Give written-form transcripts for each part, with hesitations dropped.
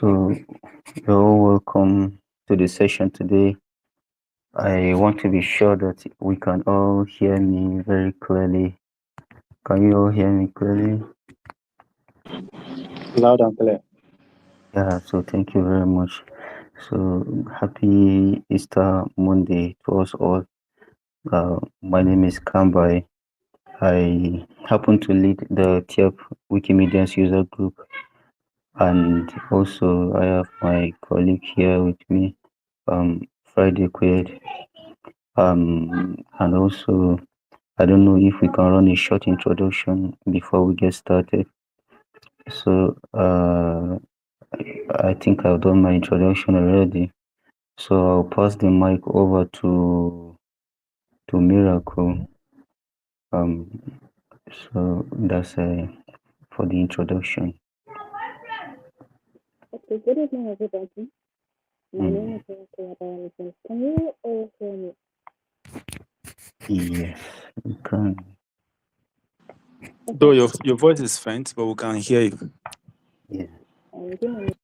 So, you're all welcome to the session today. I want to be sure that we can all hear me very clearly. Can you all hear me clearly? Loud and clear. Yeah, so thank you very much. So, happy Easter Monday to us all. My name is Kambai. I happen to lead the Tyap Wikimedia's user group, and also I have my colleague here with me, Friday Quaid. And also, I don't know if we can run a short introduction before we get started. So, I think I've done my introduction already. So I'll pass the mic over to Miracle. Um, so that's for the introduction. Okay, good evening, everybody. My name Mm, is Tyap. Can you all hear me? yes, we can. Though Okay, your voice is faint, but we can hear you. Yeah, give me a minute.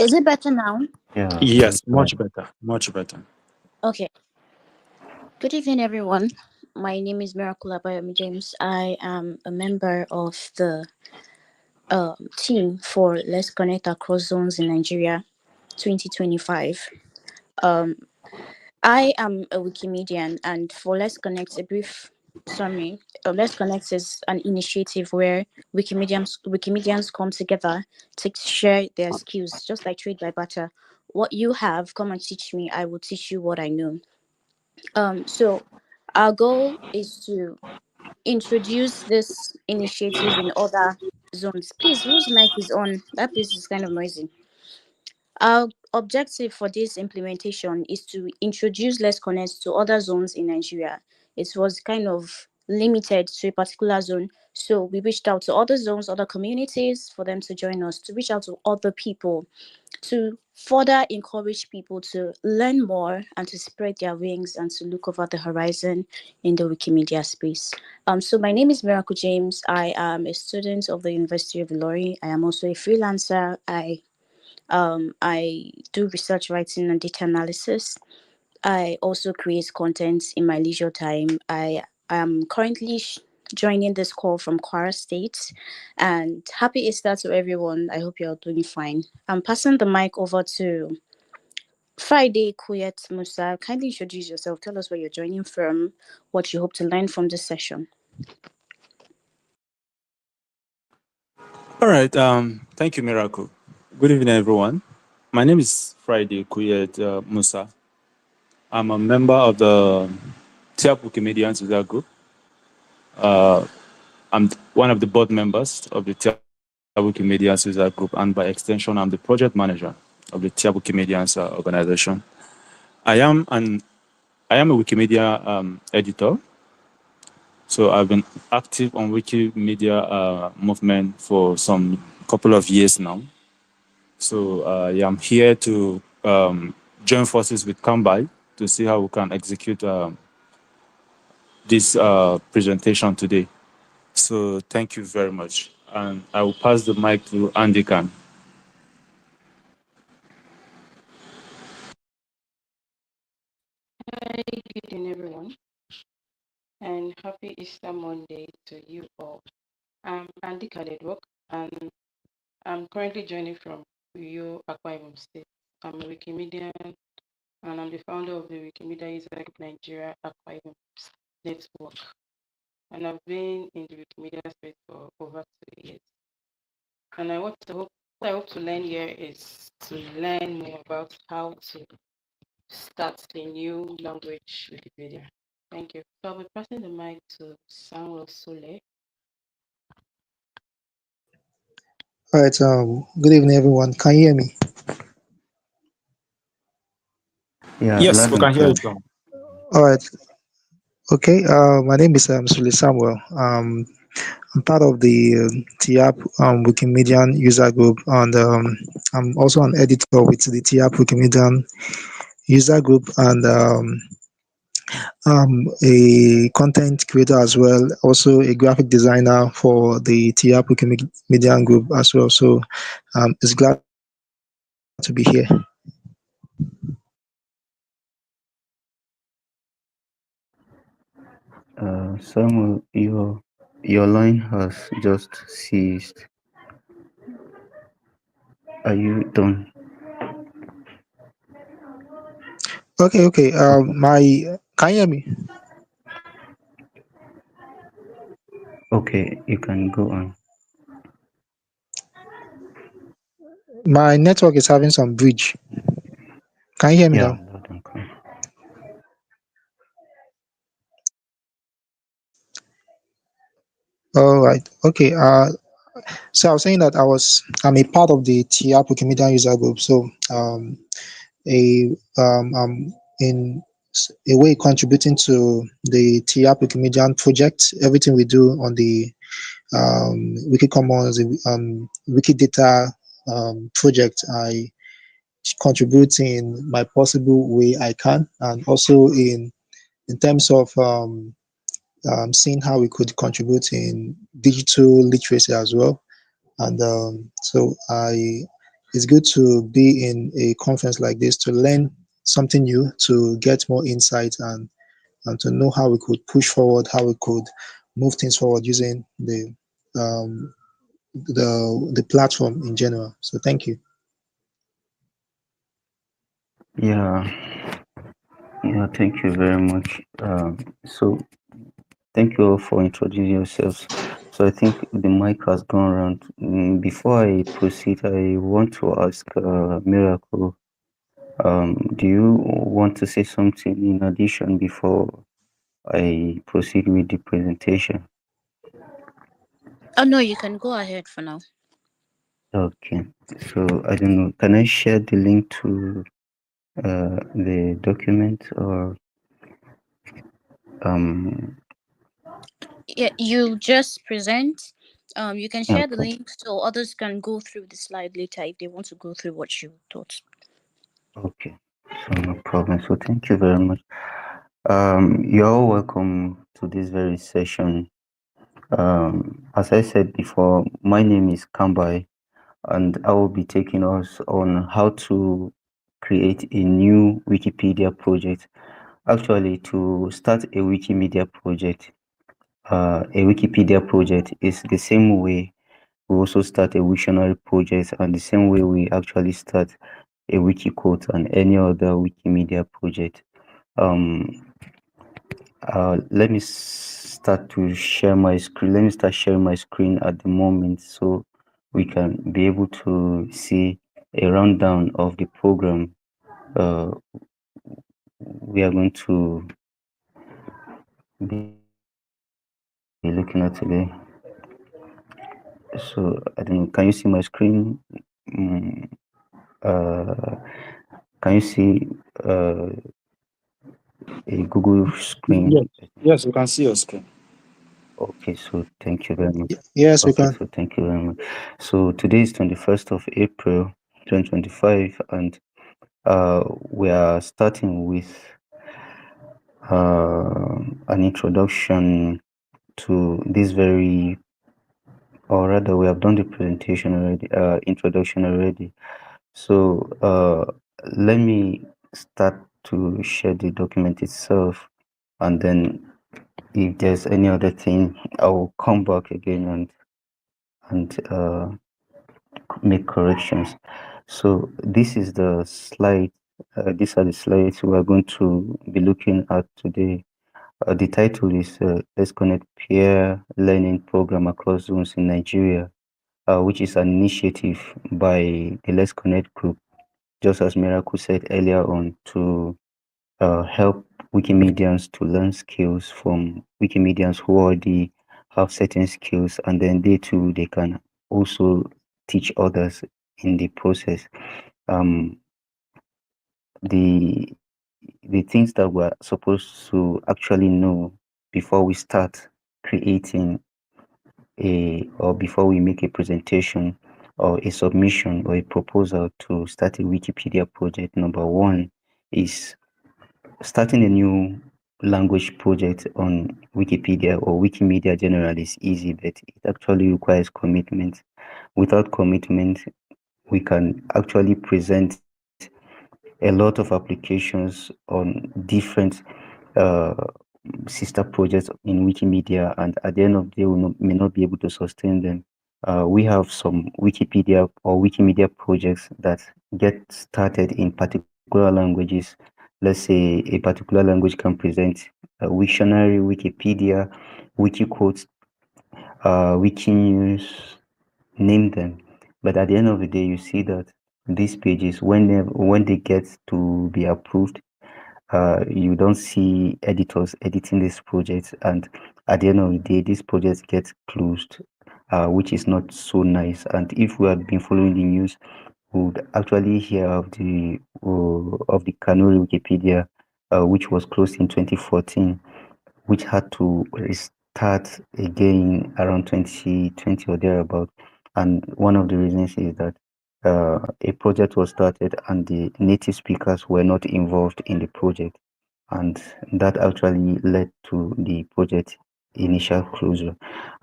Is it better now? yeah, very Yes, clear. much better. Much better. Okay. Good evening, everyone. My name is Miracle Abayomi James. I am a member of the team for Let's Connect Across Zones in Nigeria 2025. Um, I am a Wikimedian, and for Let's Connect, a brief summary. Let's Connect is an initiative where Wikimedians come together to share their skills, just like trade by barter. What you have, come and teach me. I will teach you what I know. So our goal is to introduce this initiative in other zones. Please, whose mic is on? That place is kind of noisy. Our objective for this implementation is to introduce Let's Connect to other zones in Nigeria. It was kind of limited to a particular zone. So we reached out to other zones, other communities for them to join us, to reach out to other people, to further encourage people to learn more and to spread their wings and to look over the horizon in the Wikimedia space. So my name is Miracle James. I am a student of the University of Ilorin. I am also a freelancer. I do research writing and data analysis. I also create content in my leisure time. I am currently joining this call from Kwara State, and happy Easter to everyone. I hope you're doing fine. I'm passing the mic over to Friday Kuyet Musa. Kindly introduce yourself. Tell us where you're joining from, what you hope to learn from this session. All right. Thank you, Miracle. Good evening, everyone. My name is Friday Kuyet Musa. I'm a member of the Tyap Wikimedia user group. I'm one of the board members of the Tyap Wikimedia user group, and by extension, I'm the project manager of the Tyap Wikimedia organization. I am a Wikimedia editor. So I've been active on Wikimedia movement for some couple of years now. So I'm here to join forces with Kambai to see how we can execute this presentation today. So thank you very much. And I will pass the mic to Andy Khan. Hi, good evening, everyone, and happy Easter Monday to you all. I'm Andy Khaled, and I'm currently joining from Uyo, Akwa Ibom State. I'm a Wikimedian, and I'm the founder of the Wikimedia User Group Nigeria Akwa Ibom Network. And I've been in the Wikimedia space for over 2 years. And what I hope to learn here is to learn more about how to start a new language Wikipedia. Thank you. So I'll be passing the mic to Samuel Sule. All right. Good evening, everyone. Can you hear me? Yeah, Yes, loud we and can hear clear. you, John. All right. Okay. My name is Sule Samuel. I'm part of the TIAP Wikimedia user group, and I'm also an editor with the TIAP Wikimedia user group. And a content creator as well, also a graphic designer for the Tyap Media Group as well. So it's glad to be here. Samuel, your line has just ceased. Are you done? Okay. Okay. Can you hear me? Okay, you can go on. My network is having some bridge. Can you hear me Yeah, now? loud and clear. All right. Okay. So I was saying that I'm a part of the Tyap Wikimedia user group. So I'm in a way contributing to the Tyap Wikimedia project. Everything we do on the Wiki Commons, Wikidata project, I contribute in my possible way I can, and also in terms of seeing how we could contribute in digital literacy as well. And so it's good to be in a conference like this to learn something new, to get more insight, and to know how we could push forward, how we could move things forward using um, the platform in general. So thank you. Yeah, yeah, thank you very much. So thank you all for introducing yourselves. So I think the mic has gone around. Before I proceed, I want to ask Miracle, do you want to say something in addition before I proceed with the presentation? Oh no, you can go ahead for now. Okay, so I don't know, can I share the link to the document or um Yeah, you just present. You can share the okay, link so others can go through the slide later if they want to go through what you taught. okay, so no problem. So thank you very much. You're all welcome to this very session. As I said before, my name is Kambai, and I will be taking us on how to create a new Wikipedia project. Actually, to start a Wikimedia project, a Wikipedia project is the same way we also start a Wiktionary project, and the same way we actually start a Wikicode and any other Wikimedia project. Um, let me start to share my screen. Let me start sharing my screen at the moment so we can be able to see a rundown of the program we are going to be looking at today. So I don't know. Can you see my screen? Mm, uh, can you see a Google screen? Yes, we can see your screen. Okay, so thank you very much. Yes, we Okay, can. so thank you very much. So today is 21st of April, 2025, and we are starting with an introduction to this very, or rather, we have done the presentation already, introduction already. So let me start to share the document itself, and then if there's any other thing, I will come back again and make corrections. So this is the slide. These are the slides we are going to be looking at today. The title is Let's Connect Peer Learning Program Across Zones in Nigeria, which is an initiative by the Let's Connect group, just as Miracle said earlier on, to help Wikimedians to learn skills from Wikimedians who already have certain skills, and then they too, they can also teach others in the process. Um, the the things that we're supposed to actually know before we start creating or before we make a presentation or a submission or a proposal to start a Wikipedia project. Number one is starting a new language project on Wikipedia or Wikimedia generally is easy, but it actually requires commitment. Without commitment, we can actually present a lot of applications on different uh, sister projects in Wikimedia, and at the end of the day, may not be able to sustain them. We have some Wikipedia or Wikimedia projects that get started in particular languages. Let's say a particular language can present a Wiktionary, Wikipedia, Wikiquotes, Wikinews, name them. But at the end of the day, you see that these pages, when they get to be approved, you don't see editors editing this project, and at the end of the day, this project gets closed, which is not so nice. And if we had been following the news, we would actually hear of the Kanuri Wikipedia, which was closed in 2014, which had to restart again around 2020 or thereabout. And one of the reasons is that a project was started and the native speakers were not involved in the project. And that actually led to the project initial closure.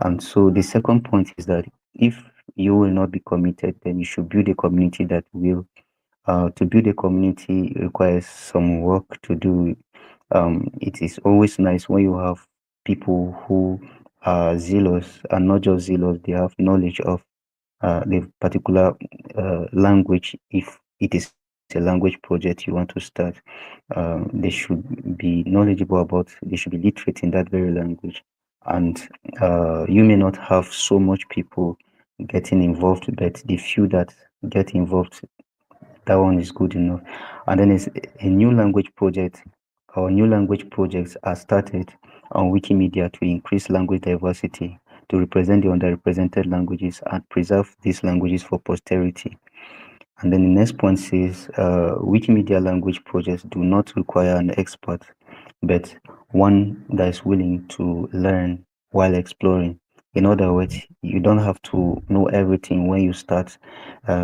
And so the second point is that if you will not be committed, then you should build a community that will. To build a community requires some work to do. It is always nice when you have people who are zealous, and not just zealous, they have knowledge of the particular language. If it is a language project you want to start, they should be knowledgeable about, they should be literate in that very language. And you may not have so much people getting involved, but the few that get involved, that one is good enough. And then it's a new language project or new language projects are started on Wikimedia to increase language diversity, to represent the underrepresented languages and preserve these languages for posterity. And then the next point says Wikimedia language projects do not require an expert, but one that is willing to learn while exploring. In other words, you don't have to know everything when you start.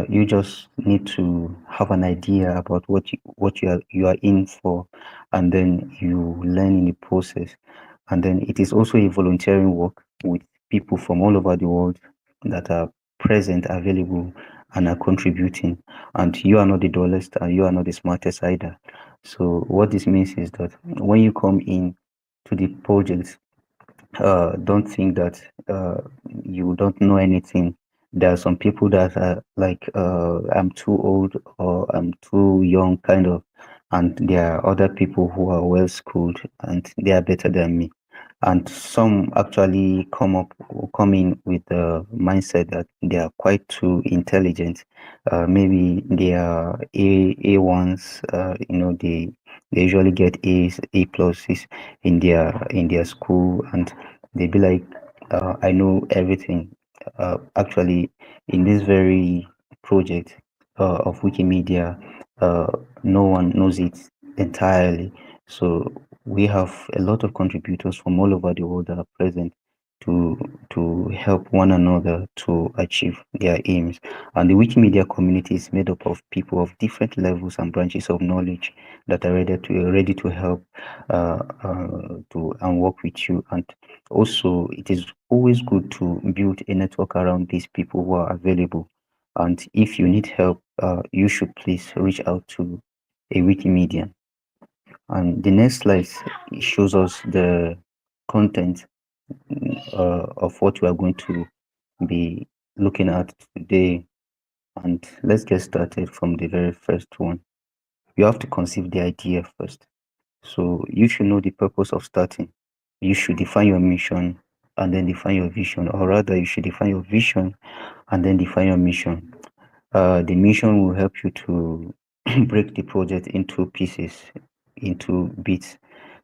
You just need to have an idea about what you are in for, and then you learn in the process. And then it is also a volunteering work with people from all over the world that are present, available, and are contributing. And you are not the dullest and you are not the smartest either. So what this means is that when you come in to the project, don't think that you don't know anything. There are some people that are like, I'm too old or I'm too young, kind of, and there are other people who are well schooled and they are better than me. And some actually come in with the mindset that they are quite too intelligent. Maybe they are A1s. They usually get A's, A pluses in their school, and they be like, I know everything. Actually, in this very project of Wikimedia, uh, no one knows it entirely. So we have a lot of contributors from all over the world that are present to help one another to achieve their aims. And the Wikimedia community is made up of people of different levels and branches of knowledge that are ready to help to and work with you. And also, it is always good to build a network around these people who are available. And if you need help, you should please reach out to a Wikimedia. And the next slide shows us the content of what we are going to be looking at today. And let's get started from the very first one. You have to conceive the idea first. So you should know the purpose of starting. You should define your mission and then define your vision, or rather, you should define your vision and then define your mission. The mission will help you to break the project into pieces, into bits,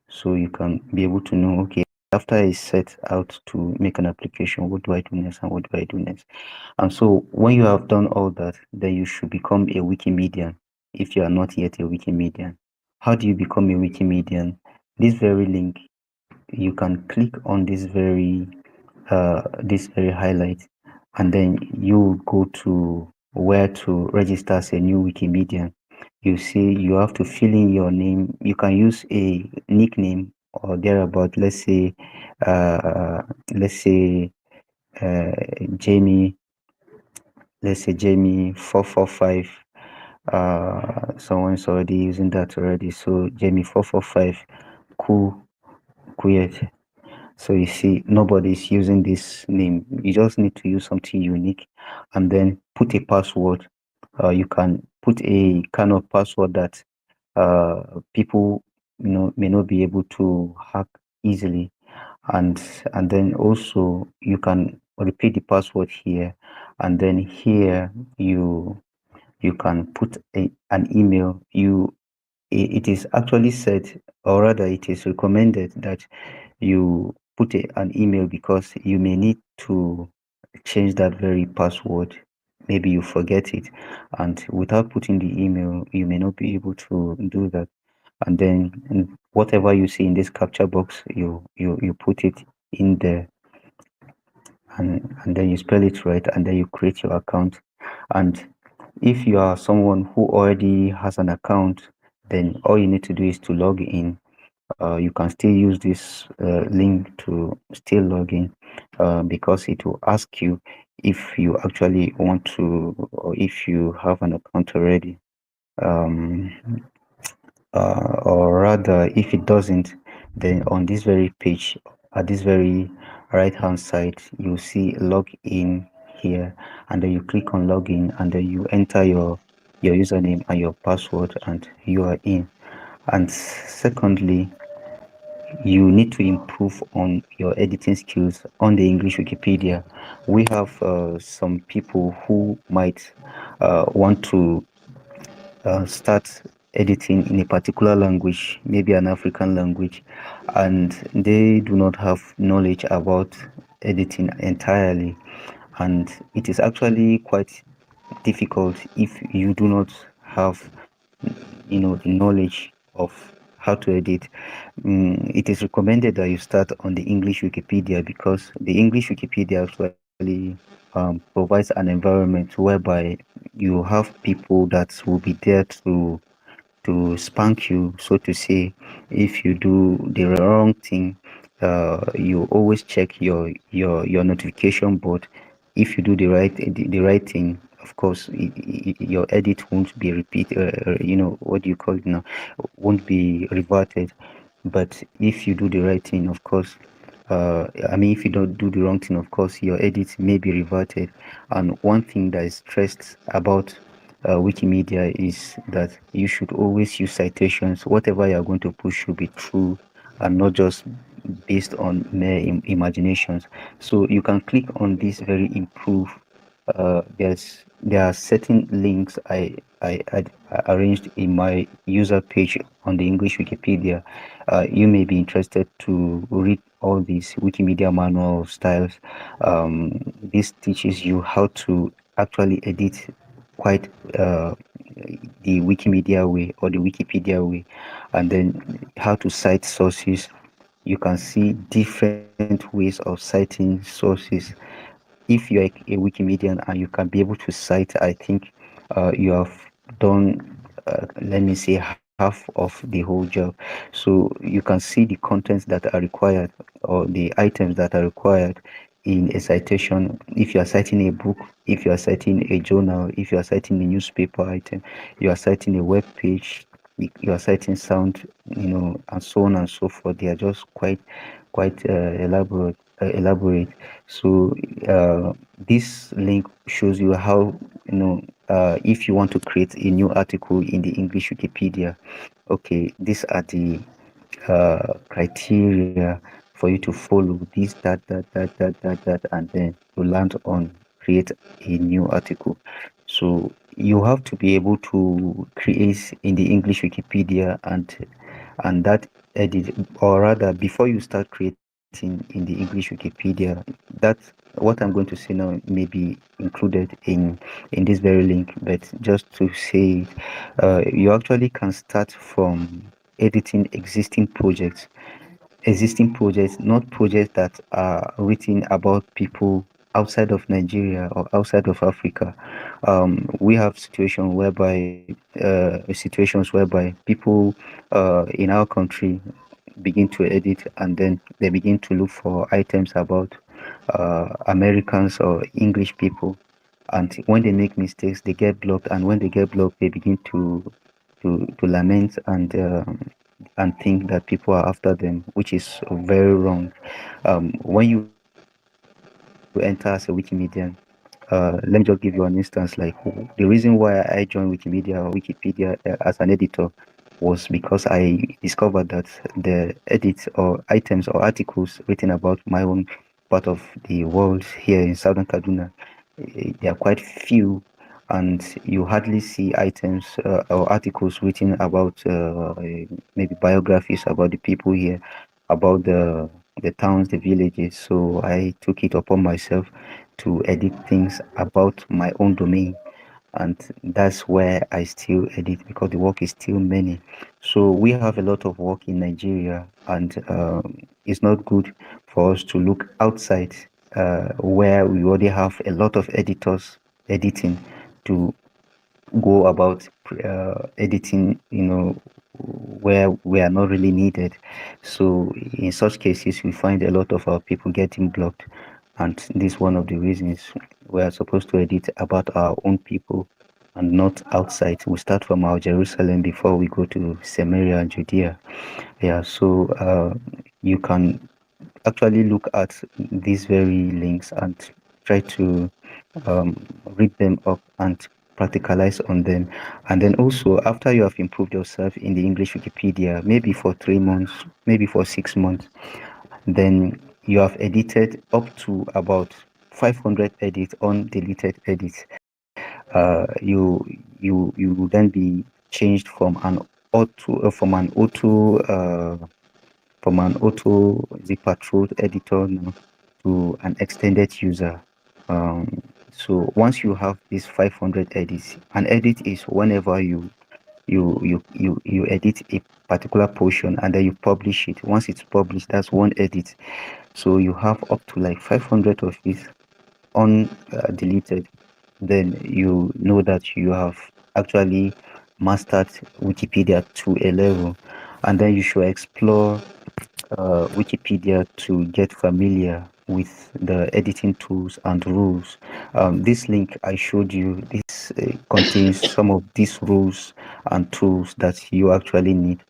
so you can be able to know, okay, after I set out to make an application, what do I do next and what do I do next? And so when you have done all that, then you should become a Wikimedian if you are not yet a Wikimedian. How do you become a Wikimedian? This very link, you can click on this very highlight, and then you go to where to register as a new Wikimedian. You see, you have to fill in your name. You can use a nickname or thereabout. Let's say uh, Jamie, let's say Jamie 445. Someone's already using that already. So Jamie 445, cool, quiet. So you see, nobody's using this name. You just need to use something unique, and then put a password. You can put a kind of password that people may not be able to hack easily, and then also you can repeat the password here, and then here you can put an email. It is actually said, or rather it is recommended that you put an email, because you may need to change that very password. Maybe you forget it, and without putting the email you may not be able to do that. And then whatever you see in this capture box, you put it in there, and then you spell it right, and then you create your account. And if you are someone who already has an account, then all you need to do is to log in. You can still use this link to still log in, because it will ask you if you actually want to, or if you have an account already. Um, or rather, if it doesn't, then on this very page, at this very right hand side, you see login here, and then you click on login, and then you enter your username and your password, and you are in. And secondly, you need to improve on your editing skills on the English Wikipedia. We have some people who might want to start editing in a particular language, maybe an African language, and they do not have knowledge about editing entirely. And it is actually quite difficult if you do not have the knowledge of how to edit. It is recommended that you start on the English Wikipedia, because the English Wikipedia actually provides an environment whereby you have people that will be there to spank you, so to say, if you do the wrong thing. You always check your notification board. If you do the right thing, of course, your edit won't be repeated. What do you call it now? Won't be reverted. But if you do the right thing, of course, if you don't do the wrong thing, of course, your edit may be reverted. And one thing that is stressed about Wikimedia is that you should always use citations. Whatever you are going to push should be true and not just based on mere imaginations. So you can click on this very improve. There are certain links I arranged in my user page on the English Wikipedia. You may be interested to read all these Wikimedia manual styles. This teaches you how to actually edit quite the Wikimedia way, or the Wikipedia way, and then how to cite sources. You can see different ways of citing sources. If you're a Wikimedian and you can be able to cite, I think you have done, let me say, half of the whole job. So you can see the contents that are required, or the items that are required in a citation. If you are citing a book, if you are citing a journal, if you are citing a newspaper item, you are citing a web page, you are citing sound, and so on and so forth. They are just quite elaborate. So this link shows you how, if you want to create a new article in the English Wikipedia, okay, these are the criteria for you to follow, this, that, and then to land on create a new article. So you have to be able to create in the English Wikipedia, and that edit, or rather, before you start creating in the English Wikipedia, that what I'm going to say now may be included in this very link. But just to say, you actually can start from editing existing projects, not projects that are written about people outside of Nigeria or outside of Africa. We have situations whereby people in our country, begin to edit, and then they begin to look for items about Americans or English people. And when they make mistakes, they get blocked. And when they get blocked, they begin to lament and think that people are after them, which is very wrong. When you enter as a Wikimedian, let me just give you an instance. Like the reason why I joined Wikimedia or Wikipedia as an editor was because I discovered that the edits or items or articles written about my own part of the world here in Southern Kaduna, they are quite few, and you hardly see items or articles written about maybe biographies about the people here, about the towns, the villages. So I took it upon myself to edit things about my own domain, and that's where I still edit because the work is still many. So we have a lot of work in Nigeria, and it's not good for us to look outside where we already have a lot of editors editing to go about editing, where we are not really needed. So in such cases, we find a lot of our people getting blocked, and this is one of the reasons we are supposed to edit about our own people and not outside. We start from our Jerusalem before we go to Samaria and Judea. Yeah, so you can actually look at these very links and try to read them up and practicalize on them. And then also, after you have improved yourself in the English Wikipedia, maybe for 3 months, maybe for 6 months, then you have edited up to about 500 edits, undeleted edits. You will then be changed from an auto the patrol editor now to an extended user. So once you have these 500 edits, an edit is whenever you edit a particular portion and then you publish it. Once it's published, that's one edit. So you have up to like 500 of it undeleted. Then you know that you have actually mastered Wikipedia to a level, and then you should explore Wikipedia to get familiar with the editing tools and rules. This link I showed you, this contains some of these rules and tools that you actually need.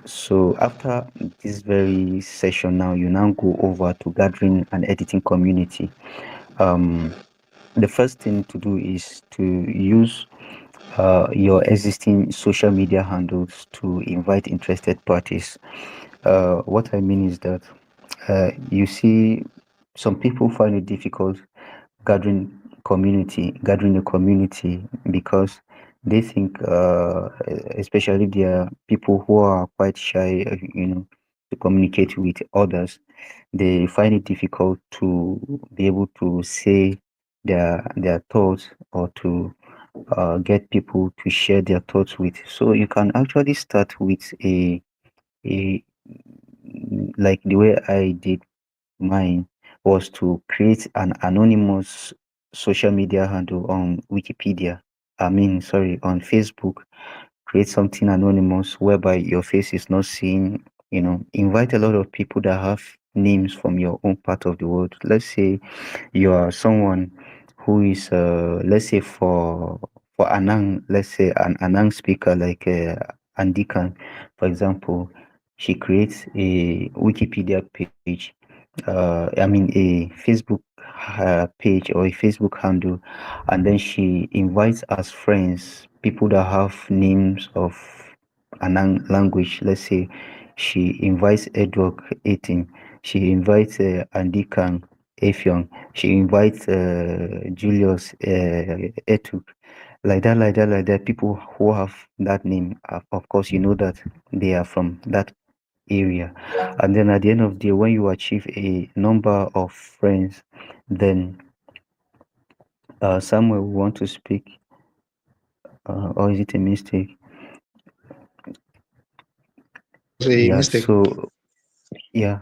So after this very session now, you now go over to gathering an editing community. The first thing to do is to use your existing social media handles to invite interested parties. What I mean is that you see some people find it difficult gathering a community because they think, especially there are people who are quite shy, to communicate with others. They find it difficult to be able to say their thoughts or to get people to share their thoughts with. So you can actually start with a like the way I did mine was to create an anonymous social media handle on Wikipedia. Sorry, on Facebook. Create something anonymous whereby your face is not seen. Invite a lot of people that have names from your own part of the world. Let's say you are someone who is, let's say for Anang, let's say an Anang speaker like Andikan, for example. She creates a Wikipedia page, a Facebook page or a Facebook handle, and then she invites as friends people that have names of Anang language. Let's say she invites Edward 18, she invites Andikan Effiong, she invites Julius Etuk, like that. People who have that name, of course, you know that they are from that area. And then at the end of the day, when you achieve a number of friends, then Samuel will want to speak, or is it a mistake? It's a Yeah, mistake. so yeah,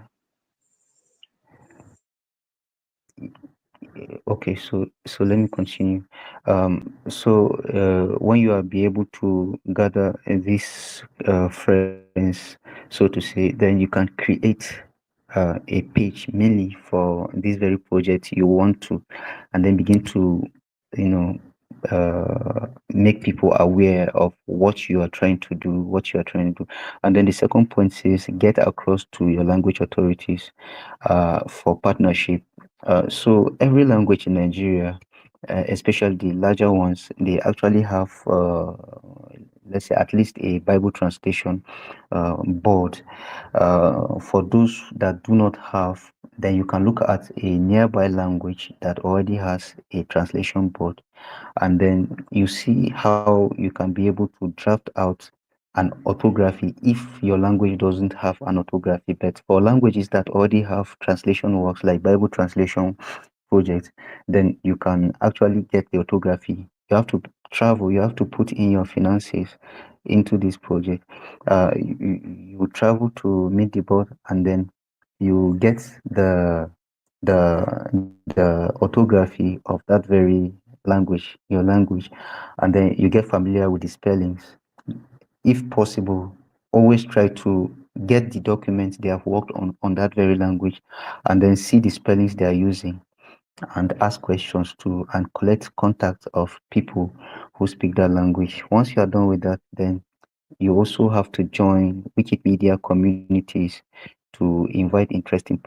Okay, so let me continue. When you are be able to gather these friends, so to say, then you can create a page mainly for this very project you want to, and then begin to, you know, make people aware of what you are trying to do, what you are trying to do. And then the second point is get across to your language authorities for partnership. So every language in Nigeria, especially the larger ones, they actually have, let's say, at least a Bible translation board. For those that do not have, then you can look at a nearby language that already has a translation board, and then you see how you can be able to draft out an orthography if your language doesn't have an orthography. But for languages that already have translation works like Bible translation project, then you can actually get the orthography. You have to travel, you have to put in your finances into this project. You travel to meet the board, and then you get the orthography of that very language, your language, and then you get familiar with the spellings. If possible, always try to get the documents they have worked on that very language, and then see the spellings they are using, and ask questions too, and collect contacts of people who speak that language. Once you are done with that, then you also have to join Wikipedia communities to invite interested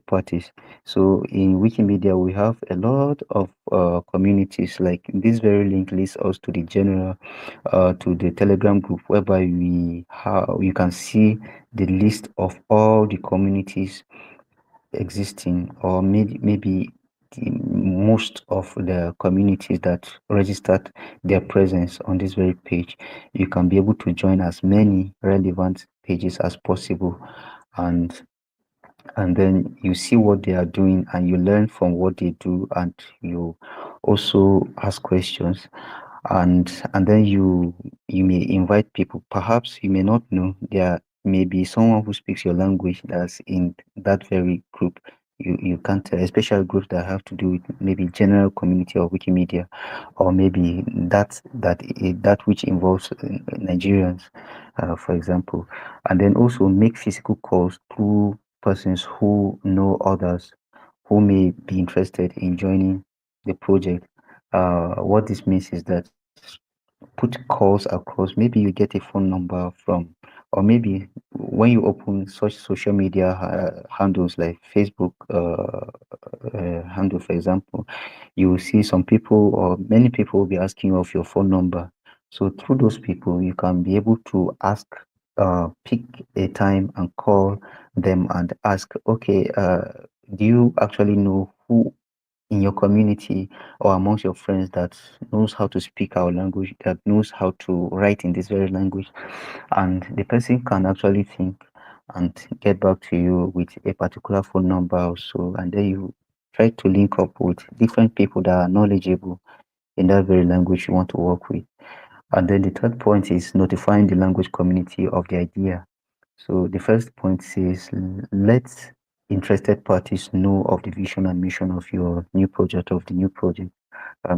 parties. So in Wikimedia, we have a lot of communities. Like this very link leads us to the general, to the Telegram group, whereby we have you can see the list of all the communities existing, or maybe most of the communities that registered their presence on this very page. You can be able to join as many relevant pages as possible, and then you see what they are doing, and you learn from what they do, and you also ask questions, and then you may invite people. Perhaps you may not know there may be someone who speaks your language that's in that very group. You can't tell, especially groups that have to do with maybe general community or Wikimedia, or maybe that which involves Nigerians, for example. And then also make physical calls through persons who know others who may be interested in joining the project. What this means is that put calls across. Maybe you get a phone number from, or maybe when you open such social media handles like Facebook handle, for example, you will see some people or many people will be asking you of your phone number. So through those people, you can be able to pick a time and call them and ask, okay, do you actually know who in your community or amongst your friends that knows how to speak our language, that knows how to write in this very language? And the person can actually think and get back to you with a particular phone number or so, and then you try to link up with different people that are knowledgeable in that very language you want to work with. And then the third point is notifying the language community of the idea. So the first point says, let interested parties know of the vision and mission of your new project, of the new project.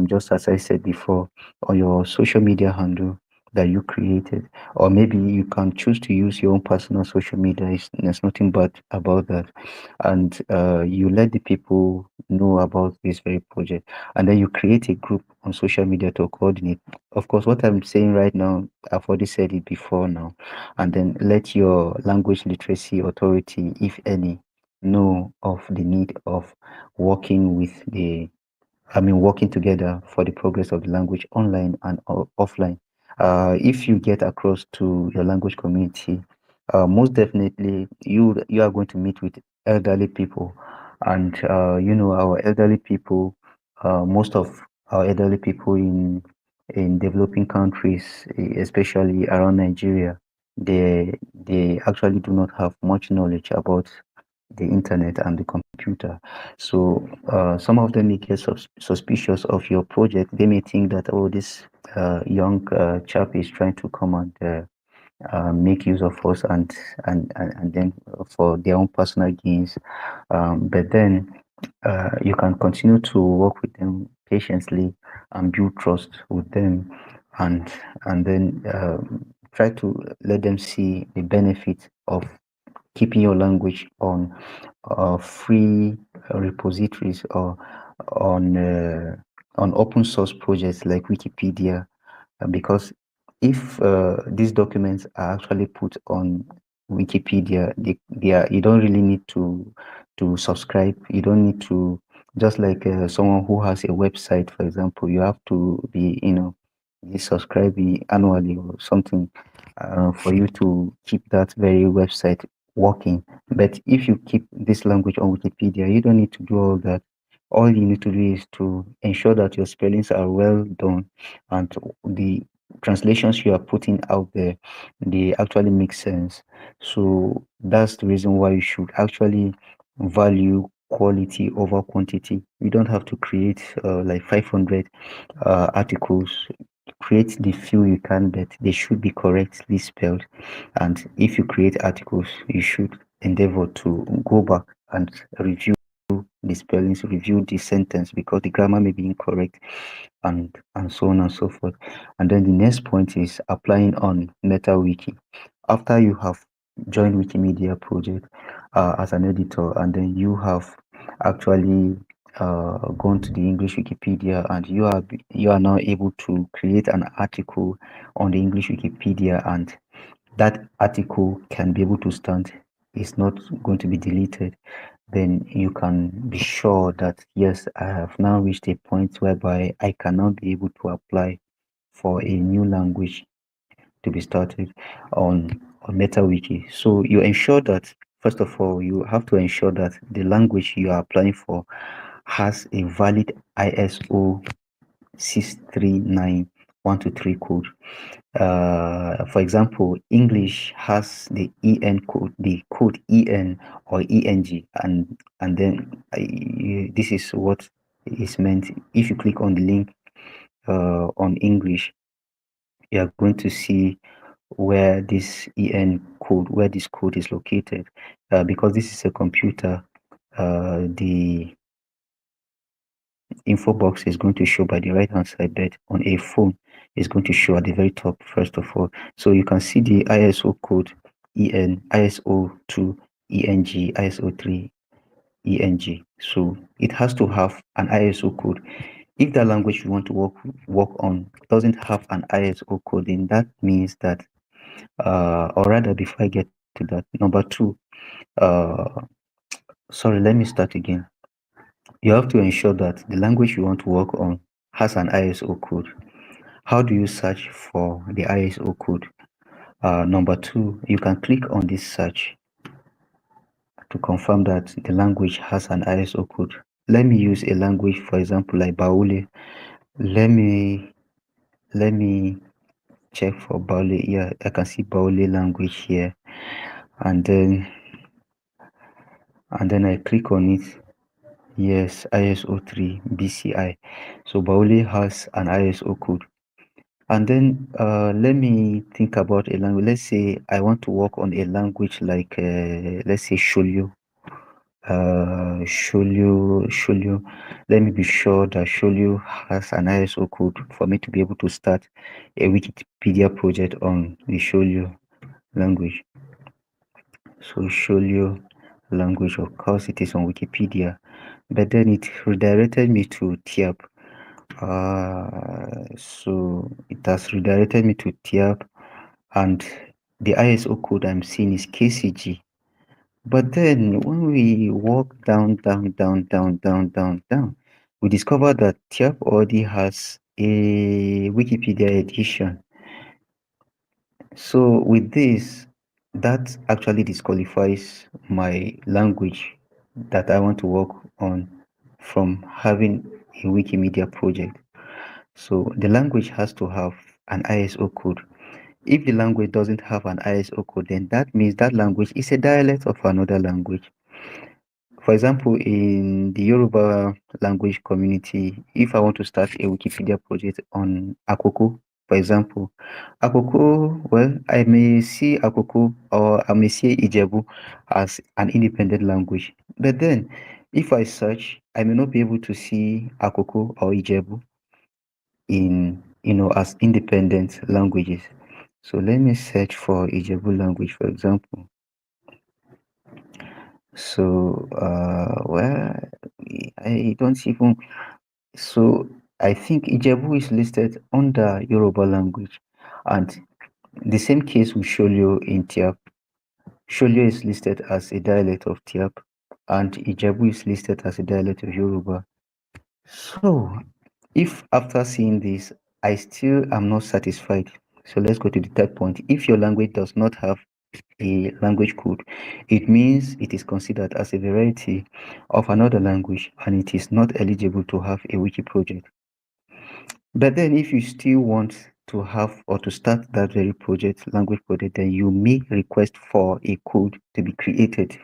Just as I said before, on your social media handle that you created, or maybe you can choose to use your own personal social media. There's nothing bad about that. And you let the people know about this very project, and then you create a group on social media to coordinate. Of course, what I'm saying right now, I've already said it before now. And then let your language literacy authority, if any, know of the need of working with working together for the progress of the language online and offline. If you get across to your language community, most definitely you are going to meet with elderly people, and our elderly people, most of our elderly people in developing countries, especially around Nigeria, they actually do not have much knowledge about the internet and the computer. So some of them may get suspicious of your project. They may think that, oh, this young chap is trying to come and make use of us, and then for their own personal gains. But then you can continue to work with them patiently and build trust with them, and then try to let them see the benefit of keeping your language on free repositories or on open source projects like Wikipedia, because if these documents are actually put on Wikipedia, you don't really need to subscribe. You don't need to, just like someone who has a website, for example, you have to be, you subscribe annually or something for you to keep that very website working. But if you keep this language on Wikipedia, you don't need to do all that. All you need to do is to ensure that your spellings are well done and the translations you are putting out there, they actually make sense. So that's the reason why you should actually value quality over quantity. You don't have to create like 500 articles. Create the few you can, but they should be correctly spelled. And if you create articles, you should endeavor to go back and review the spellings, review the sentence because the grammar may be incorrect, and so on and so forth. And then the next point is applying on MetaWiki. After you have joined Wikimedia project as an editor, and then you have actually gone to the English Wikipedia, and you are now able to create an article on the English Wikipedia, and that article can be able to stand. It's not going to be deleted. Then you can be sure that yes, I have now reached a point whereby I cannot be able to apply for a new language to be started on MetaWiki. So you ensure that, first of all, you have to ensure that the language you are applying for has a valid ISO 639-123 code. For example, English has the EN code, the code EN or ENG, and then this is what is meant. If you click on the link on English, you are going to see where this where this code is located. Because this is a computer, the info box is going to show by the right hand side, but on a phone is going to show at the very top first of all. So you can see the ISO code EN, ISO2 ENG, ISO3 ENG. So it has to have an ISO code. If the language you want to work on doesn't have an ISO code, then that means that or rather, before I get to that, number two, sorry, let me start again. You have to ensure that the language you want to work on has an ISO code. How do you search for the ISO code? Number two, you can click on this search to confirm that the language has an ISO code. Let me use a language, for example, like Baule. Let me check for Baule. Yeah, I can see Baule language here, and then I click on it. Yes, ISO3 BCI. So Baule has an ISO code. And then let me think about a language. Let's say I want to work on a language like, let's say Sholyo. Sholyo. Let me be sure that Sholyo has an ISO code for me to be able to start a Wikipedia project on the Sholyo language. So Sholyo language, of course, it is on Wikipedia, but then it redirected me to Tyap. So it has redirected me to Tyap, and the ISO code I'm seeing is KCG. But then when we walk down, we discover that Tyap already has a Wikipedia edition. So with this, that actually disqualifies my language that I want to work on from having a Wikimedia project. So the language has to have an ISO code. If the language doesn't have an ISO code, then that means that language is a dialect of another language. For example, in the Yoruba language community, if I want to start a Wikipedia project on Akoko, for example, Akoko, well, I may see Akoko or I may see Ijebu as an independent language. But then If I search, I may not be able to see Akoko or Ijebu in, as independent languages. So let me search for Ijebu language, for example. So, well, I don't even, so I think Ijebu is listed under Yoruba language, and the same case with Sholyo in Tyap. Sholyo is listed as a dialect of Tyap, and Ijebu is listed as a dialect of Yoruba. So, if after seeing this, I still am not satisfied, so let's go to the third point. If your language does not have a language code, it means it is considered as a variety of another language and it is not eligible to have a wiki project. But then if you still want to have or to start that very project, language project, then you may request for a code to be created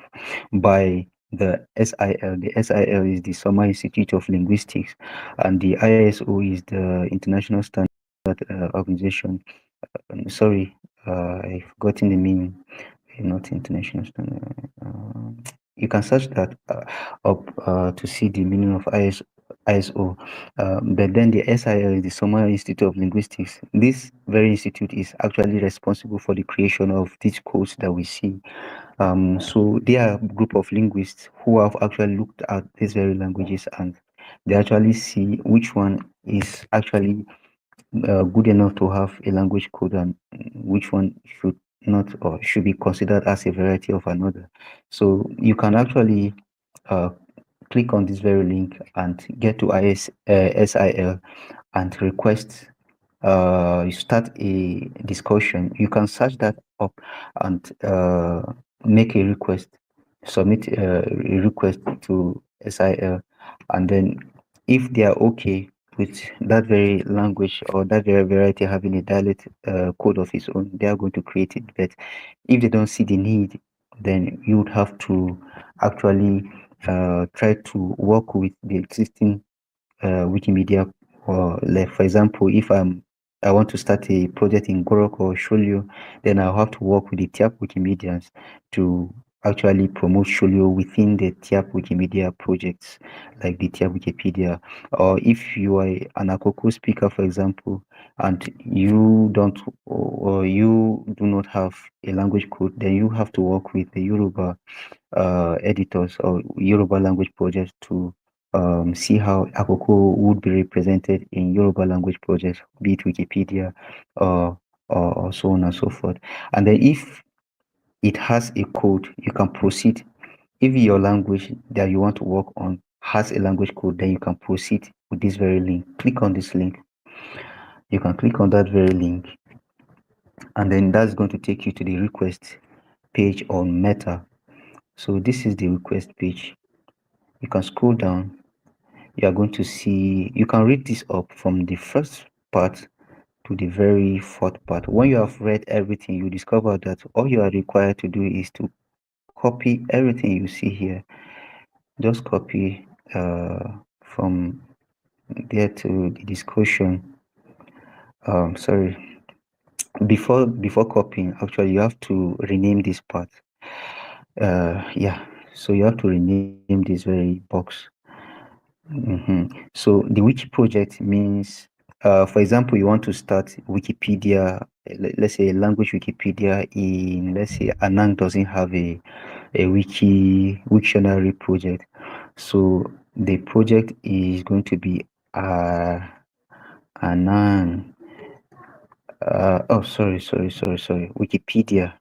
by the SIL. The SIL is the Summer Institute of Linguistics, and the ISO is the International Standard Organization. Sorry, I've forgotten the meaning. Not international standard. You can search that up to see the meaning of ISO. But then the SIL is the Summer Institute of Linguistics. This very institute is actually responsible for the creation of these codes that we see. So they are a group of linguists who have actually looked at these very languages and they actually see which one is actually good enough to have a language code and which one should not or should be considered as a variety of another. So you can actually click on this very link and get to SIL and request you start a discussion. You can search that up and make a request, submit a request to SIL, and then if they are okay with that very language or that very variety having a dialect code of its own, they are going to create it. But if they don't see the need, then you would have to actually try to work with the existing Wikimedia. Or like for example, if I want to start a project in Gorok or Sholyo, then I'll have to work with the Tyap Wikimedians to actually promote Sholyo within the Tyap Wikimedia projects, like the Tyap Wikipedia. Or if you are an Akoko speaker, for example, and you don't or you do not have a language code, then you have to work with the Yoruba editors or Yoruba language projects to see how Akoko would be represented in Yoruba language projects, be it Wikipedia or so on and so forth. And then if it has a code, you can proceed. If your language that you want to work on has a language code, then you can proceed with this very link. Click on this link. You can click on that very link, and then that's going to take you to the request page on Meta. So this is the request page. You can scroll down. You are going to see, you can read this up from the first part to the very fourth part. When you have read everything, you discover that all you are required to do is to copy everything you see here. Just copy from there to the discussion. Sorry. Before copying, actually, you have to rename this part. Yeah. So you have to rename this very box. So the wiki project means, for example, you want to start Wikipedia, let's say language Wikipedia in, let's say Anang doesn't have a Wiktionary project. So the project is going to be Anang. Oh, sorry. Wikipedia.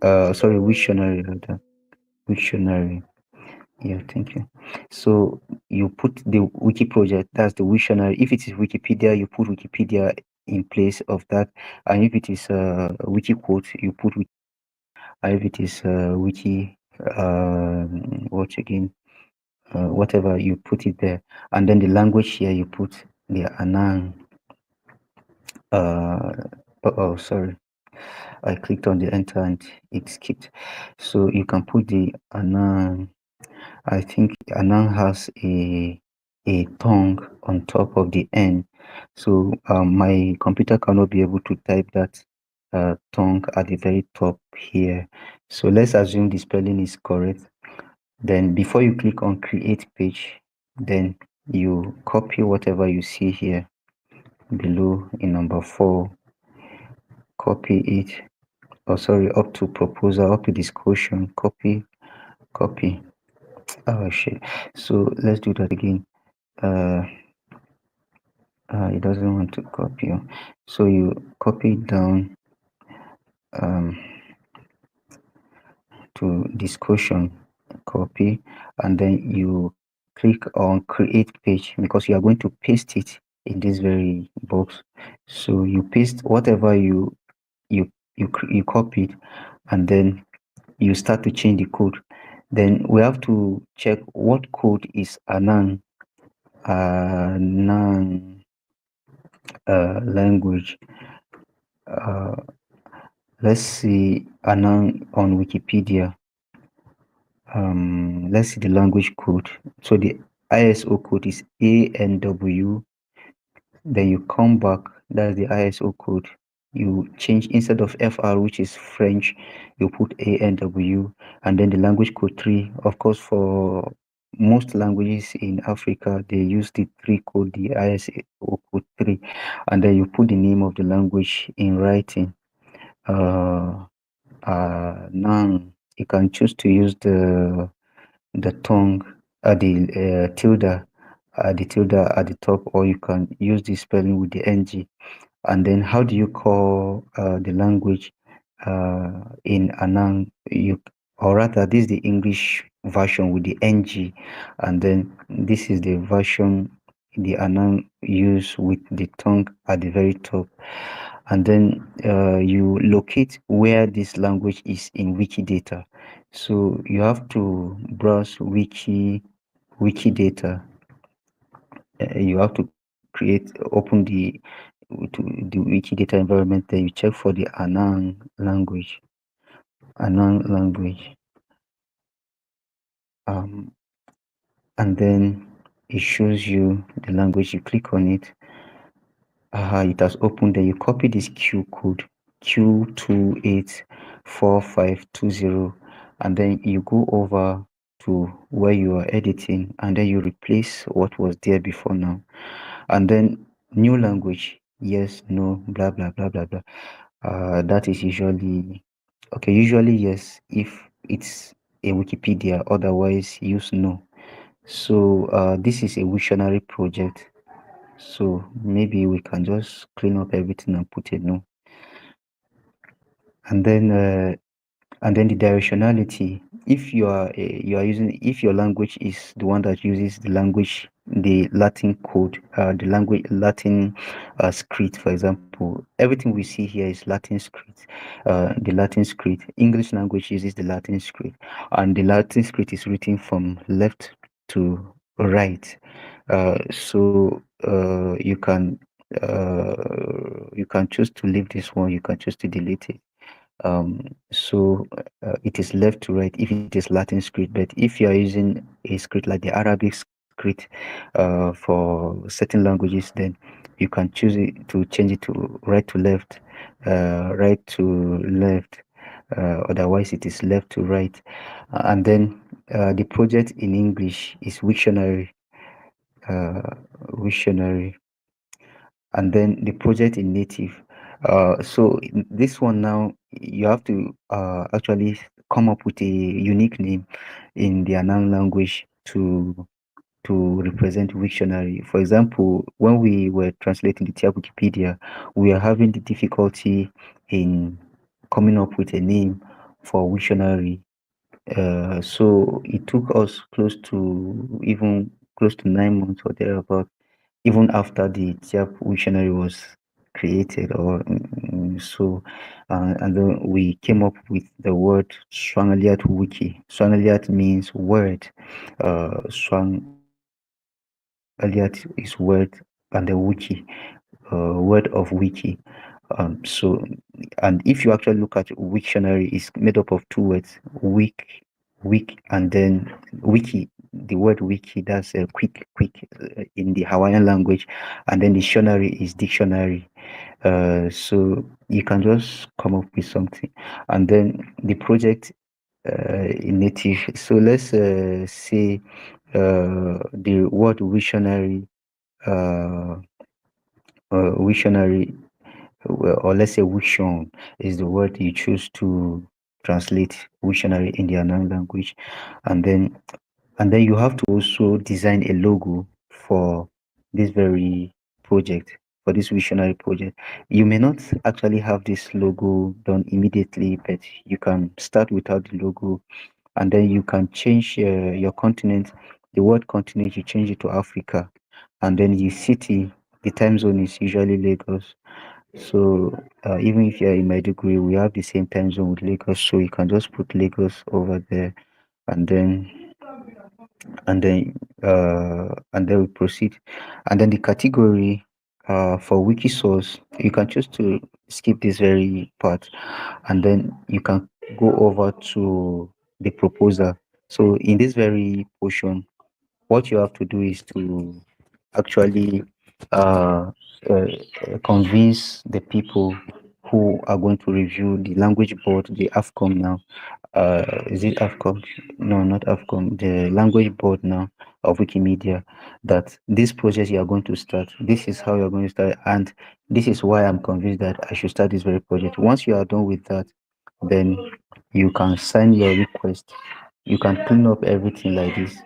Wiktionary rather. Wiktionary. Yeah, thank you. So you put the wiki project, that's the Wiktionary. If it is Wikipedia, you put Wikipedia in place of that. And if it is wiki quote, you put wiki. And if it is wiki, what again? Whatever, you put it there. And then the language here, you put the Anang. Sorry. I clicked on the enter and it skipped. So you can put the Anang. I think Anang has a tongue on top of the N. So my computer cannot be able to type that tongue at the very top here. So let's assume the spelling is correct. Then before you click on create page, then you copy whatever you see here below in number 4, copy it, up to proposal, up to discussion, copy. Oh shit. So let's do that again. It doesn't want to copy. So you copy it down to discussion, copy, and then you click on create page because you are going to paste it in this very box. So you paste whatever you copied, and then you start to change the code. Then we have to check what code is Anan language. Let's see Anan on Wikipedia. Let's see the language code. So the ISO code is ANW. Then you come back, that's the ISO code. You change, instead of FR, which is French, you put ANW, and then the language code 3. Of course, for most languages in Africa, they use the 3 code, the ISO code 3, and then you put the name of the language in writing. Now you can choose to use the tongue, the tilde, the tilde at the top, or you can use the spelling with the ng. And then how do you call the language in Anang? Or rather, this is the English version with the ng, and then this is the version the Anang use with the tongue at the very top. And then you locate where this language is in Wikidata. So you have to browse Wikidata. You have to open the Wikidata environment. Then you check for the Anang language. And then it shows you the language. You click on it. It has opened. Then you copy this Q code, Q284520, and then you go over to where you are editing, and then you replace what was there before now. And then new language, yes, no, blah blah blah blah blah. That is usually yes if it's a Wikipedia, otherwise use no. So this is a Wiktionary project, so maybe we can just clean up everything and put a no. And then the directionality, if you are using, if your language is the one that uses the Latin code, the Latin script, for example, everything we see here is Latin script. The Latin script, English language uses the Latin script, and the Latin script is written from left to right. So you can choose to leave this one, you can choose to delete it. So it is left to right if it is Latin script, but if you are using a script like the Arabic script for certain languages, then you can choose it to change it to right to left, right to left. Otherwise it is left to right. And then the project in English is Wiktionary. And then the project in native. So this one now, you have to actually come up with a unique name in the Anan language to represent Wiktionary. For example, when we were translating the Tyap Wikipedia, we are having the difficulty in coming up with a name for Wiktionary. So it took us close to 9 months or thereabout, even after the Tyap Wiktionary was created, or so, and then we came up with the word Swangaliat Wiki. Swangaliat means word. Swangaliat is word, and the wiki, word of wiki. So, and if you actually look at Wiktionary, it's made up of 2 words, week, and then wiki. The word wiki, that's a quick in the Hawaiian language, and then dictionary is dictionary. So you can just come up with something. And then the project native. So let's say the word visionary, uh, visionary, or let's say vision is the word you choose to translate visionary in the unknown language, and then you have to also design a logo for this very project, for this visionary project. You may not actually have this logo done immediately, but you can start without the logo, and then you can change your continent. The word continent, you change it to Africa, and then the city, the time zone is usually Lagos. So even if you're in Maiduguri, we have the same time zone with Lagos, so you can just put Lagos over there, and then and then we proceed. And then the category for wiki source, you can choose to skip this very part, and then you can go over to the proposer. So in this very portion, what you have to do is to actually uh, uh, convince the people who are going to review the language board, the AFCOM now. Is it AFCOM? No, not AFCOM. The language board now of Wikimedia. That this project you are going to start, this is how you're going to start, and this is why I'm convinced that I should start this very project. Once you are done with that, then you can sign your request. You can clean up everything like this,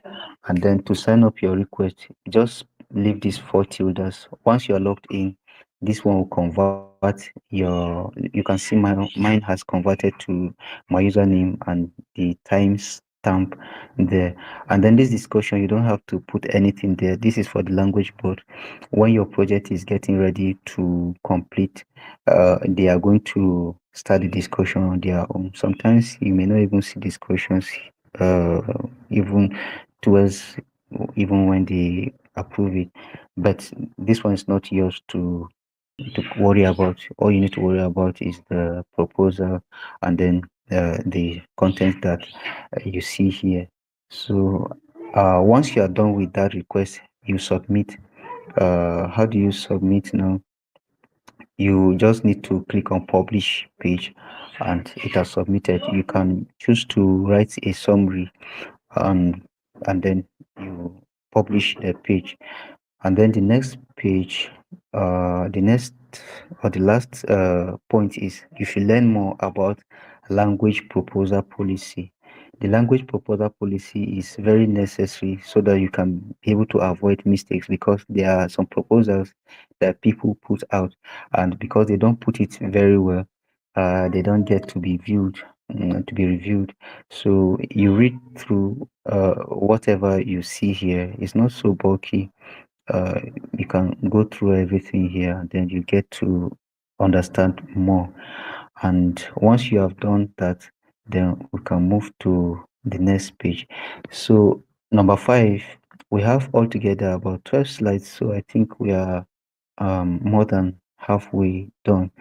and then to sign up your request, just leave these four tildes. Once you are logged in, this one will convert your, you can see mine has converted to my username and the time stamp there. And then this discussion, you don't have to put anything there. This is for the language board. When your project is getting ready to complete, they are going to start the discussion on their own. Sometimes you may not even see discussions uh, even towards, even when they approve it. But this one is not yours to worry about. All you need to worry about is the proposal, and then the content that you see here. So once you are done with that request, you submit. How do you submit now? You just need to click on publish page, and it has submitted. You can choose to write a summary, and then you publish the page. And then the next page, the next or the last point is you should learn more about language proposal policy. The language proposal policy is very necessary so that you can be able to avoid mistakes, because there are some proposals that people put out, and because they don't put it very well, they don't get to be viewed, to be reviewed. So you read through whatever you see here. It's not so bulky. uh, you can go through everything here, and then you get to understand more. And once you have done that, then we can move to the next page. So number 5, we have altogether about 12 slides, so I think we are more than halfway done.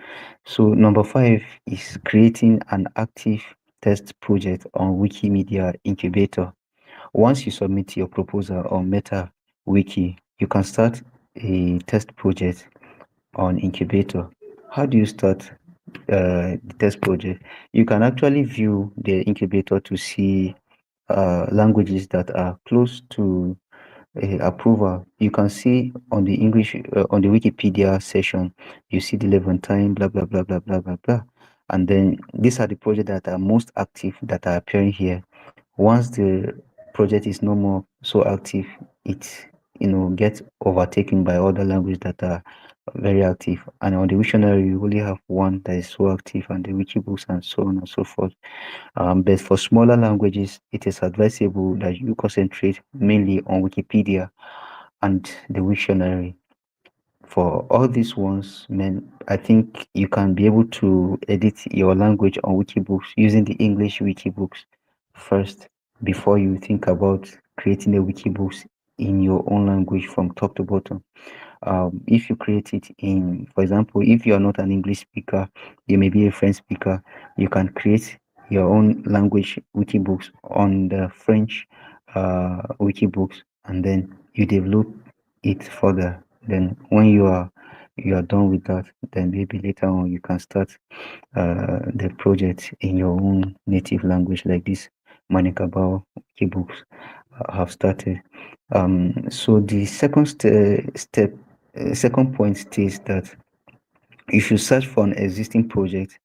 So number 5 is creating an active test project on Wikimedia Incubator. Once you submit your proposal on Meta Wiki, you can start a test project on Incubator. How do you start the test project? You can actually view the incubator to see languages that are close to approval. You can see on the English, on the Wikipedia session, you see the Levantine, blah, blah, blah, blah, blah, blah, blah. And then these are the projects that are most active that are appearing here. Once the project is no more so active, it gets overtaken by other languages that are very active. And on the dictionary, you only have one that is so active, and the wikibooks and so on and so forth. But for smaller languages, it is advisable that you concentrate mainly on Wikipedia and the dictionary. For all these ones, man, I think you can be able to edit your language on Wikibooks using the English Wikibooks first before you think about creating a Wikibooks in your own language from top to bottom. If you create it in, for example, if you are not an English speaker, you may be a French speaker, you can create your own language Wikibooks on the French Wikibooks, and then you develop it further. Then when you are you are done with that, then maybe later on you can start the project in your own native language, like this Manikabao ebooks have started. So the second point states that you should search for an existing project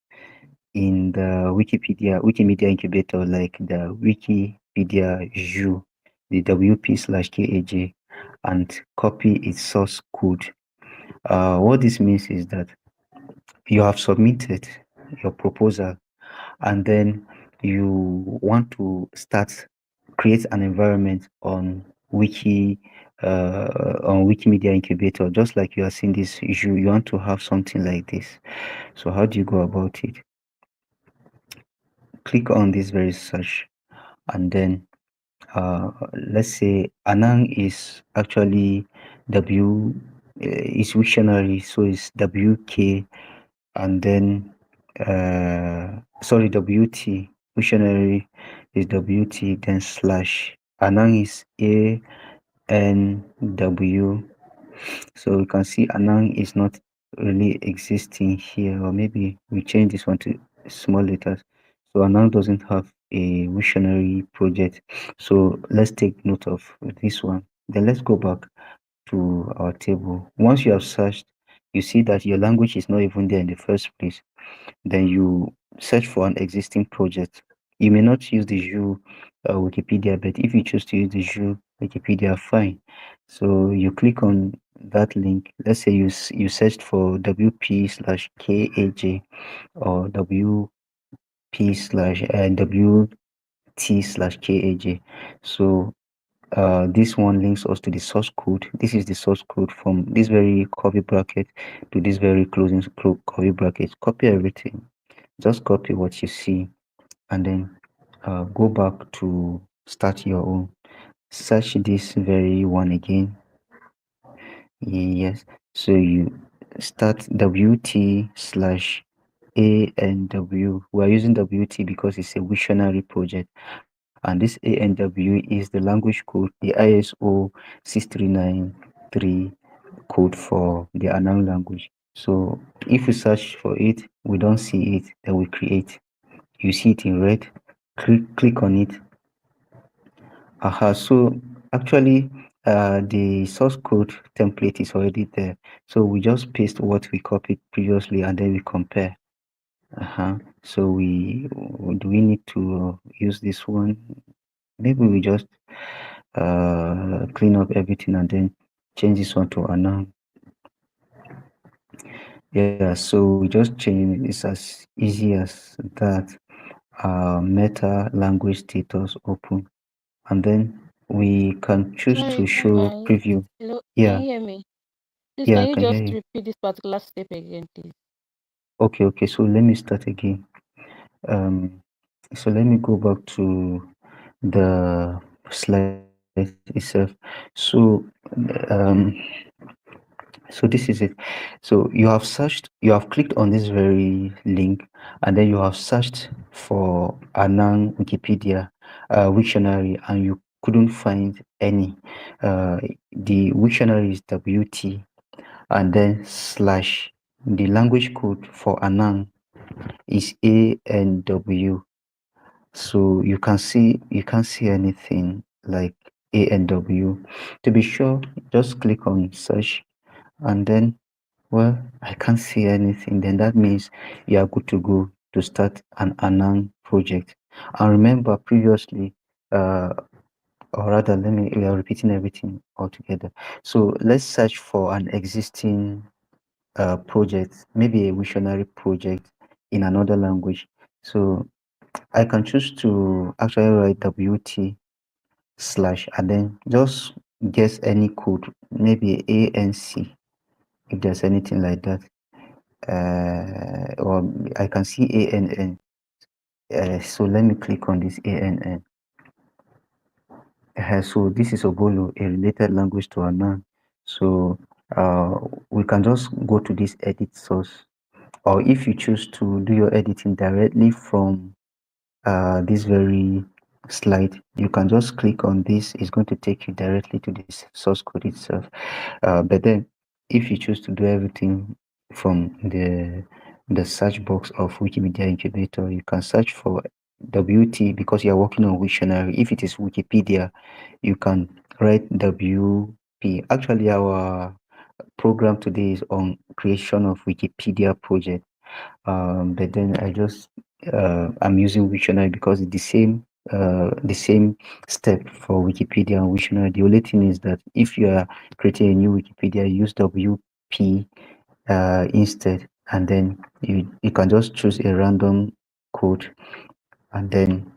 in the Wikimedia incubator, like the Wikipedia U, the WP/KAJ, and copy its source code. What this means is that you have submitted your proposal, and then you want to create an environment on Wikimedia incubator, just like you are seeing this issue. You want to have something like this. So how do you go about it? Click on this very search, and then let's say Anang is actually is Wiktionary, so it's WK, and then sorry, WT. Wiktionary is WT, then slash. Anang is ANW. So you can see Anang is not really existing here, or maybe we change this one to small letters. So Anang doesn't have a Wiktionary project. So let's take note of this one. Then let's go back to our table. Once you have searched, you see that your language is not even there in the first place. Then you search for an existing project. You may not use the Wikipedia, but if you choose to use the Wikipedia, fine. So you click on that link. Let's say you searched for WP/KAJ or WT/KAJ. So this one links us to the source code. This is the source code from this very curly bracket to this very closing curly bracket. Copy everything. Just copy what you see, and then go back to start your own. Search this very one again. Yes. So you start WT/ANW. We are using WT because it's a Wiktionary project, and this ANW is the language code, the ISO 6393 code for the Anang language. So if we search for it, we don't see it, then we create. You see it in red. Click on it. So actually the source code template is already there, so we just paste what we copied previously, and then we compare. So do we need to use this one? Maybe we just clean up everything and then change this one to Anang. Yeah, so we just change it. It's as easy as that. Meta language status open, and then we can choose to Sorry, show preview. hello, can Yeah, you hear me? Please, yeah, can I you can hear just you. repeat this particular step again, please? Okay, so let me start again. So let me go back to the slide itself. So um so this is it. So you have clicked on this very link, and then you have searched for Anang Wikipedia Wiktionary, and you couldn't find any. The Wiktionary is WT, and then slash. The language code for Anang is ANW. So you can't see anything like ANW. To be sure, just click on search, and then, well, I can't see anything. Then that means you are good to go to start an Anang project. And remember previously, or rather, we are repeating everything all together. So let's search for an existing project, maybe a visionary project in another language. So I can choose to actually write WT slash, and then just guess any code, maybe ANC, if there's anything like that. Or I can see ANN. So let me click on this ANN. So this is Ogolo, a related language to Anan. So we can just go to this edit source, or if you choose to do your editing directly from this very slide, you can just click on this. It's going to take you directly to this source code itself. But then if you choose to do everything from the search box of Wikimedia Incubator, you can search for WT because you're working on Wiktionary. If it is Wikipedia, you can write WP. Actually, our program today is on creation of Wikipedia project. But then I'm using Wiktionary because it's the same step for Wikipedia and Wiktionary. The only thing is that if you are creating a new Wikipedia, use WP instead, and then you can just choose a random code, and then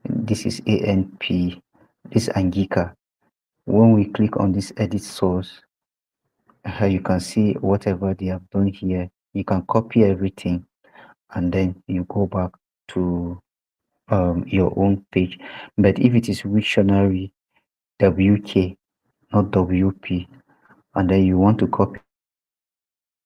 this is ANP, this Angika. When we click on this edit source, you can see whatever they have done here. You can copy everything, and then you go back to your own page. But if it is Wiktionary, WK, not WP, and then you want to copy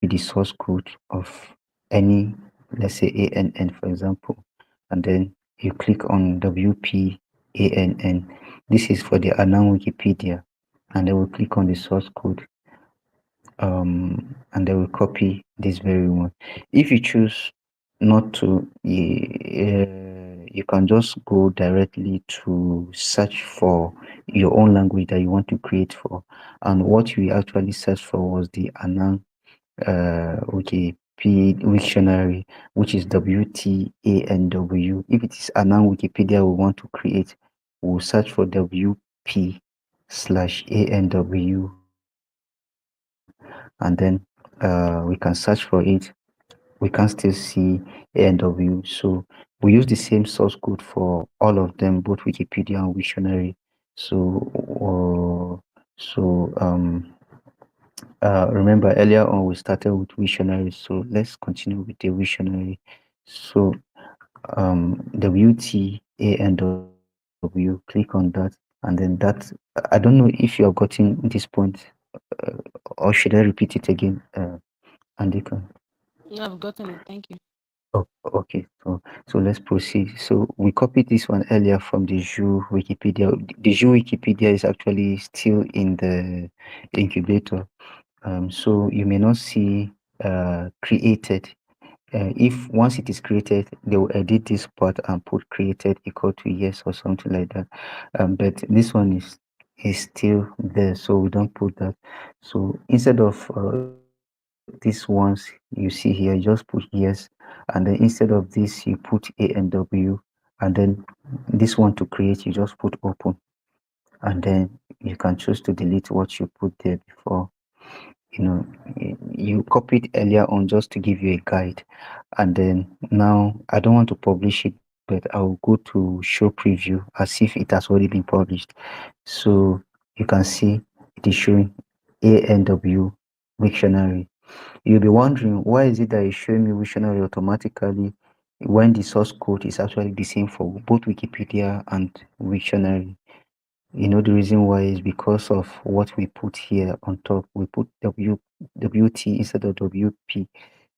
the source code of any, let's say ANN, for example, and then you click on WPANN. This is for the Anan Wikipedia, and then we click on the source code, and then we copy this very one. If you choose not to, you can just go directly to search for your own language that you want to create for. And what we actually searched for was the Anan Wiktionary, which is WTANW. If it is Anan Wikipedia we want to create, we'll search for WP/ANW, and then we can search for it. We can still see ANW. So we use the same source code for all of them, both Wikipedia and Wiktionary. So remember earlier on we started with Wiktionary, so let's continue with the Wiktionary. So WTANW, click on that, and then that, I don't know if you have gotten this point, or should I repeat it again, Andika? Yeah, I've gotten it. Thank you. Oh, okay. So let's proceed. So we copied this one earlier from the Zoo Wikipedia. The Zoo Wikipedia is actually still in the incubator. So you may not see created. If once it is created, they will edit this part and put created equal to yes or something like that. But this one is still there, so we don't put that. So instead of these ones you see here, you just put yes, and then instead of this you put A and W, and then this one to create you just put open, and then you can choose to delete what you put there before. You copied earlier on just to give you a guide, and then now I don't want to publish it, but I'll go to show preview as if it has already been published. So you can see it is showing ANW Wiktionary. You'll be wondering, why is it that it's showing me Wiktionary automatically when the source code is actually the same for both Wikipedia and Wiktionary? The reason why is because of what we put here on top. We put WT instead of WP.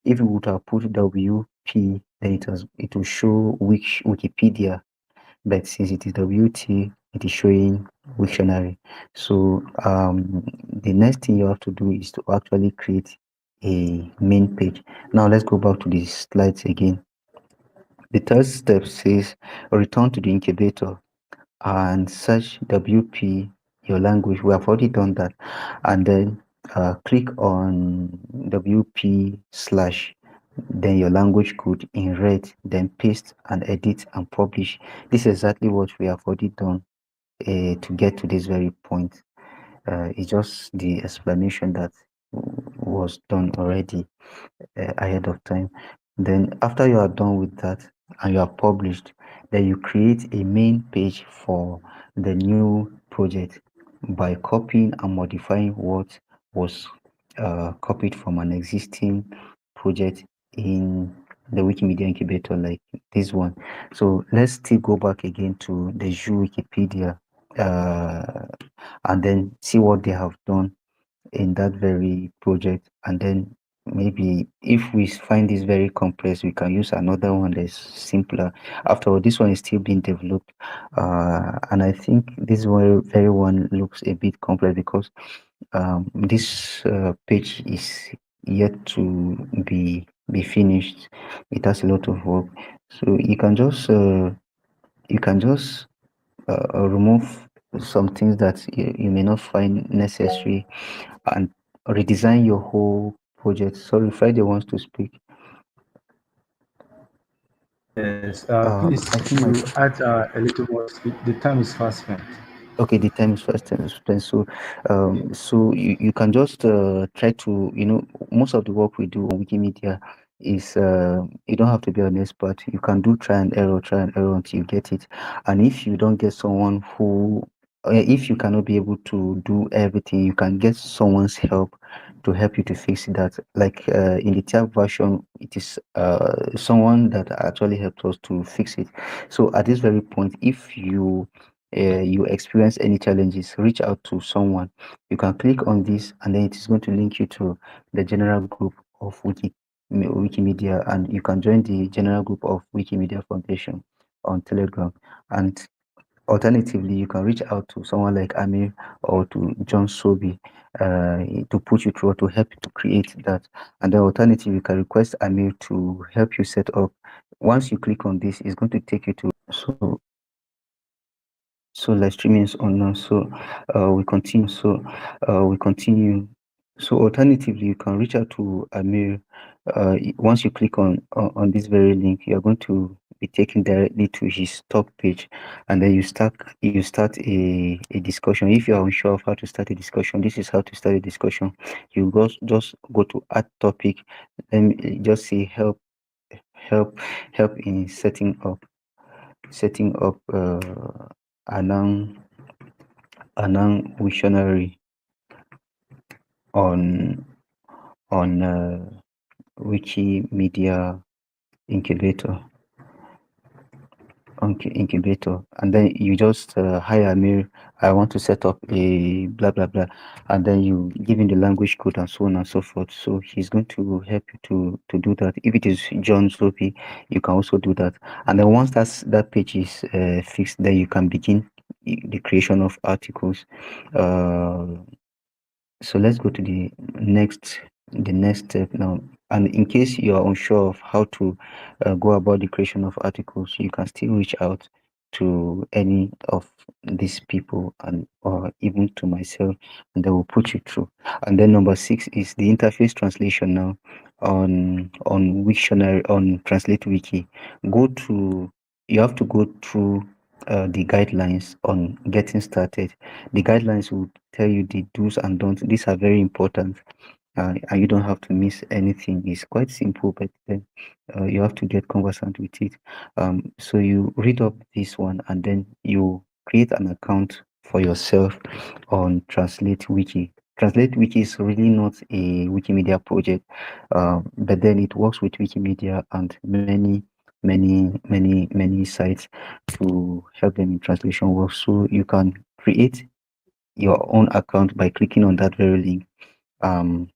If we would have put WP, then it will show which Wikipedia, but since it is WT, it is showing Wiktionary. So the next thing you have to do is to actually create a main page. Now let's go back to the slides again. The third step says return to the incubator and search WP, your language. We have already done that. And then click on WP slash, then your language code in red, then paste and edit and publish. This is exactly what we have already done to get to this very point. It's just the explanation that was done already ahead of time. Then after you are done with that and you are published, then you create a main page for the new project by copying and modifying what was copied from an existing project in the Wikimedia incubator, like this one. So let's still go back again to the Zoo Wikipedia and then see what they have done in that very project, and then maybe if we find this very complex, we can use another one that's simpler. After all, this one is still being developed, and I think this very one looks a bit complex because this page is yet to be finished. It has a lot of work, so you can just remove some things that you may not find necessary and redesign your whole project. Sorry, Friday wants to speak. Yes, I please think my to add a little more. The time is fast spent. okay, the time is first time spent. So so you can just try to, most of the work we do on Wikimedia is you don't have to be an expert. You can do try and error until you get it. And if you don't get someone who if you cannot be able to do everything, you can get someone's help to help you to fix that. Like in the Tyap version, it is someone that actually helped us to fix it. So at this very point, if you experience any challenges, reach out to someone. You can click on this, and then it is going to link you to the general group of Wikimedia, and you can join the general group of Wikimedia Foundation on Telegram. And alternatively, you can reach out to someone like Amir or to John Sobi to put you through or to help you to create that. And then alternatively, you can request Amir to help you set up. Once you click on this, it's going to take you to so live streaming is on now. So we continue. We continue. So alternatively, you can reach out to Amir. Once you click on this very link, you're going to be taken directly to his talk page, and then you start a discussion. If you are unsure of how to start a discussion, this is how to start a discussion. You just go to add topic, then just say help in setting up Anang Wiktionary on Wikimedia incubator and then you just hi Amir, I want to set up a blah blah blah, and then you give him the language code and so on and so forth. So he's going to help you to do that. If it is John Sophie, you can also do that. And then once that page is fixed, then you can begin the creation of articles. So let's go to the next step now. And in case you are unsure of how to go about the creation of articles, you can still reach out to any of these people and or even to myself, and they will put you through. And then number 6 is the interface translation now on Wiktionary on Translate Wiki. You have to go through the guidelines on getting started. The guidelines will tell you the do's and don'ts. These are very important, and you don't have to miss anything. It's quite simple, but then you have to get conversant with it. So you read up this one, and then you create an account for yourself on Translate Wiki. Translate Wiki is really not a Wikimedia project, but then it works with Wikimedia and many sites to help them in translation work. So you can create your own account by clicking on that very link. Um,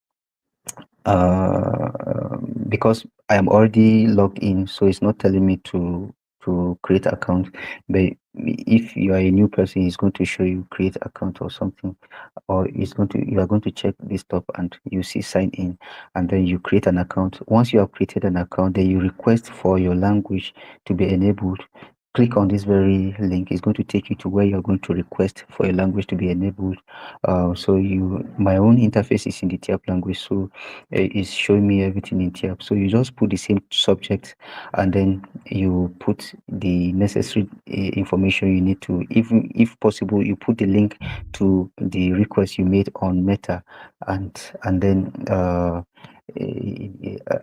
because I am already logged in, so it's not telling me to create account. But if you are a new person, it's going to show you create account or something, or you are going to check this top and you see sign in, and then you create an account. Once you have created an account, then you request for your language to be enabled. Click on this very link. It's going to take you to where you're going to request for your language to be enabled. So my own interface is in the Tyap language, so it's showing me everything in Tyap. So you just put the same subject, and then you put the necessary information you need to. Even if possible, you put the link to the request you made on Meta, and then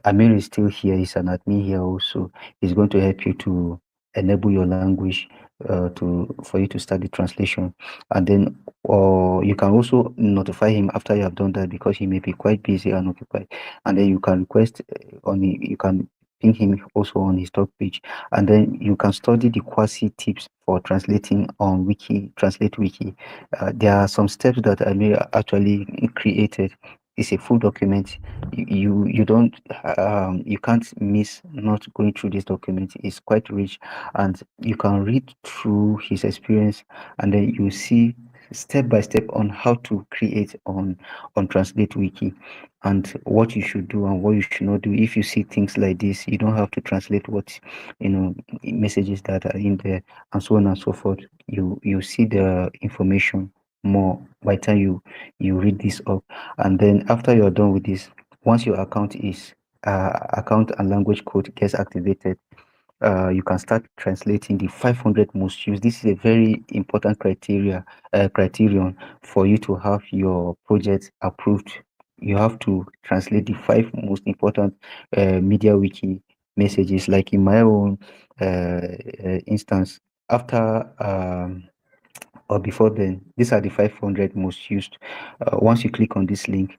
Amir is still here. He's an admin here also. He's going to help you to enable your language for you to start the translation. And then or you can also notify him after you have done that, because he may be quite busy and occupied. And then you can request you can ping him also on his talk page, and then you can study the quasi tips for translating on Translate Wiki. There are some steps that I may actually created. It's a full document. You don't you can't miss not going through this document. It's quite rich, and you can read through his experience, and then you see step by step on how to create on Translate Wiki, and what you should do and what you should not do. If you see things like this, you don't have to translate what messages that are in there, and so on and so forth. You see the information more by the time you read this up, and then after you're done with this, once your account and language code gets activated, you can start translating the 500 most used. This is a very important criterion for you to have your project approved. You have to translate the 5 most important media wiki messages. Like in my own instance, after or before then, these are the 500 most used. Once you click on this link,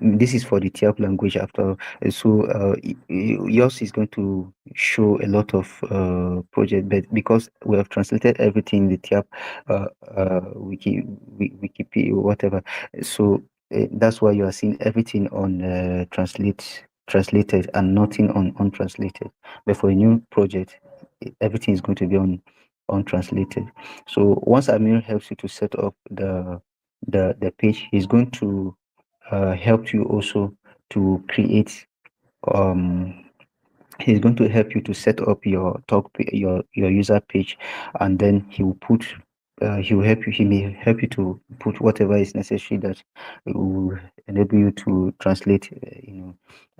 this is for the Tyap language after all. So yours is going to show a lot of project, but because we have translated everything in the Tyap Wikipedia, whatever, so that's why you are seeing everything on translated and nothing on untranslated. But for a new project, everything is going to be on untranslated. So once Amir helps you to set up the page, he's going to help you also to create he's going to help you to set up your your user page, and then he will put he may help you to put whatever is necessary that will enable you to translate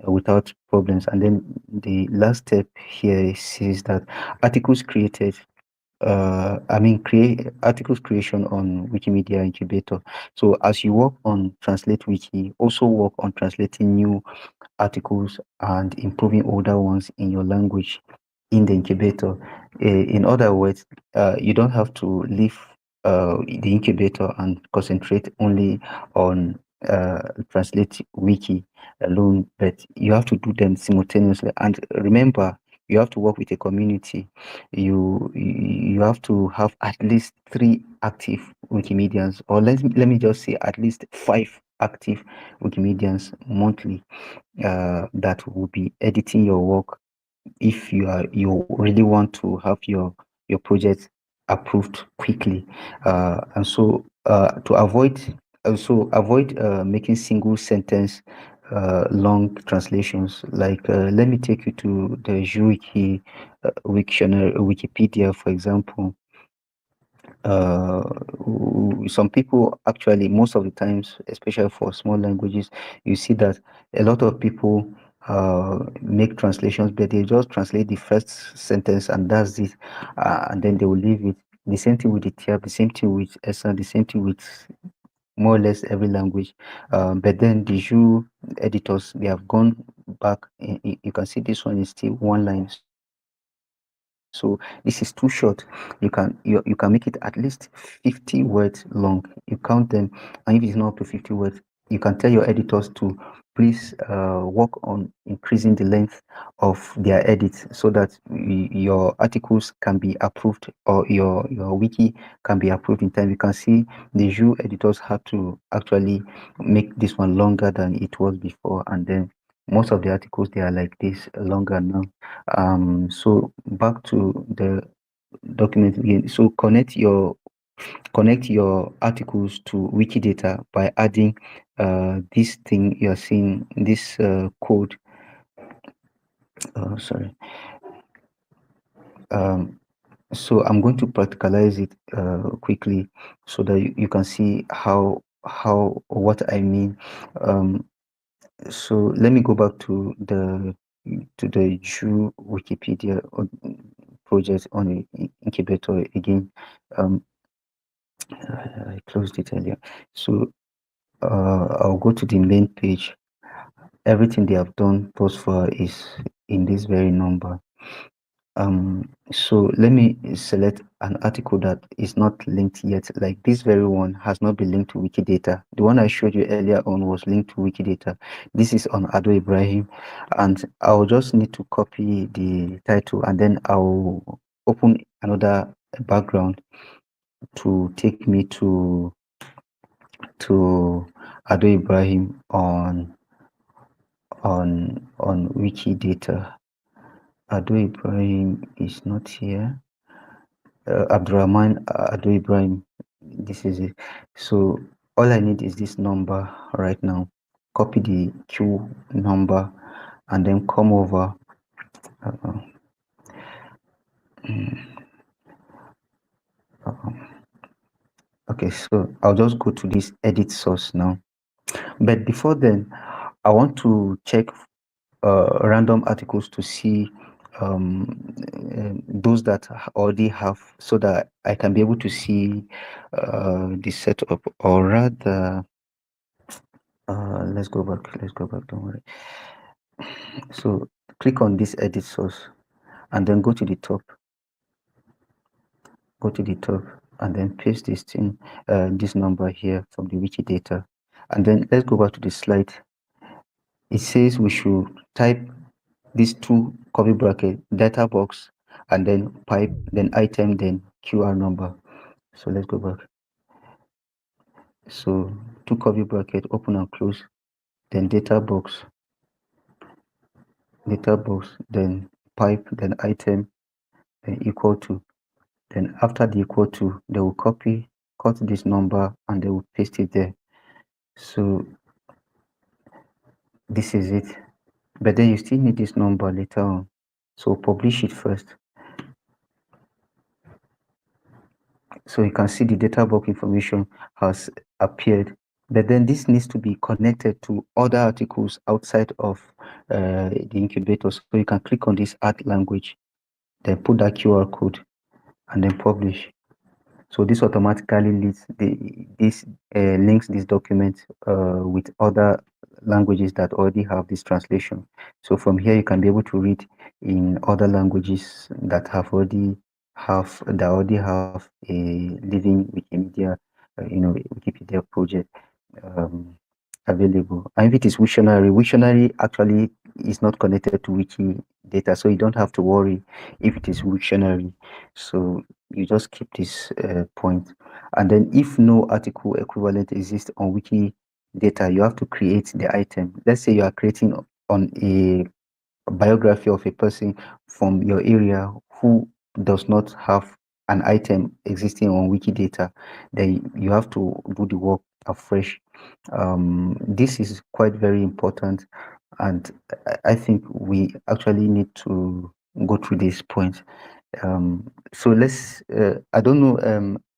without problems. And then the last step here says that articles created create articles creation on Wikimedia Incubator. So as you work on Translate Wiki, also work on translating new articles and improving older ones in your language in the incubator. In other words, you don't have to leave the incubator and concentrate only on Translate Wiki alone, but you have to do them simultaneously. And remember, you have to work with a community. You have to have at least 3 active Wikimedians, or let me just say at least 5 active Wikimedians monthly that will be editing your work if you really want to have your project approved quickly. And so to avoid making single sentence long translations, like let me take you to the Wikipedia, for example. Some people, actually, most of the times, especially for small languages, you see that a lot of people make translations, but they just translate the first sentence and that's it, and then they will leave it. The same thing with the TIAP, the same thing with ESA, the same thing with more or less every language. But then the Jew editors, they have gone back. You can see this one is still one line. So this is too short. You can make it at least 50 words long. You count them, and if it's not up to 50 words, you can tell your editors to please work on increasing the length of their edits so that your articles can be approved, or your wiki can be approved in time. You can see the Jew editors had to actually make this one longer than it was before, and then most of the articles, they are like this longer now. So back to the document again. So connect your articles to Wikidata by adding this thing you're seeing, this code. Sorry. So I'm going to practicalize it quickly so that you can see how what I mean. So let me go back to the Jew Wikipedia project on the incubator again. I closed it earlier. So I'll go to the main page. Everything they have done thus far is in this very number. So let me select an article that is not linked yet. Like this very one has not been linked to Wikidata. The one I showed you earlier on was linked to Wikidata. This is on Ado Ibrahim, and I'll just need to copy the title, and then I'll open another background to take me to Ado Ibrahim on Wikidata. Ado Ibrahim is not here. Abdurrahman Ado Ibrahim This is it. So all I need is this number right now. Copy the queue number and then come over. Uh, okay, so I'll just go to this edit source now. But before then, I want to check random articles to see those that already have, so that I can be able to see the setup, or rather, let's go back, don't worry. So click on this edit source and then go to the top, and then paste this thing, this number here from the Wikidata. And then let's go back to the slide. It says we should type these two curly bracket, data box, and then pipe, then item, then QR number. So let's go back. So two curly bracket, open and close, then data box, then pipe, then item, then equal to. Then after the equal to, they will cut this number and they will paste it there. So this is it. But then you still need this number later on. So publish it first. So you can see the data box information has appeared, but then this needs to be connected to other articles outside of the incubator. So you can click on this add language, then put that QR code and then publish. So this automatically links this document with other languages that already have this translation. So from here you can be able to read in other languages that already have a living Wikimedia, Wikipedia project available. And if it is Wiktionary actually is not connected to Wikidata, so you don't have to worry if it is Wiktionary. So you just keep this point. And then if no article equivalent exists on Wikidata, you have to create the item. Let's say you are creating on a biography of a person from your area who does not have an item existing on Wikidata, then you have to do the work afresh. This is quite very important, and I think we actually need to go through this point. So let's, I don't know,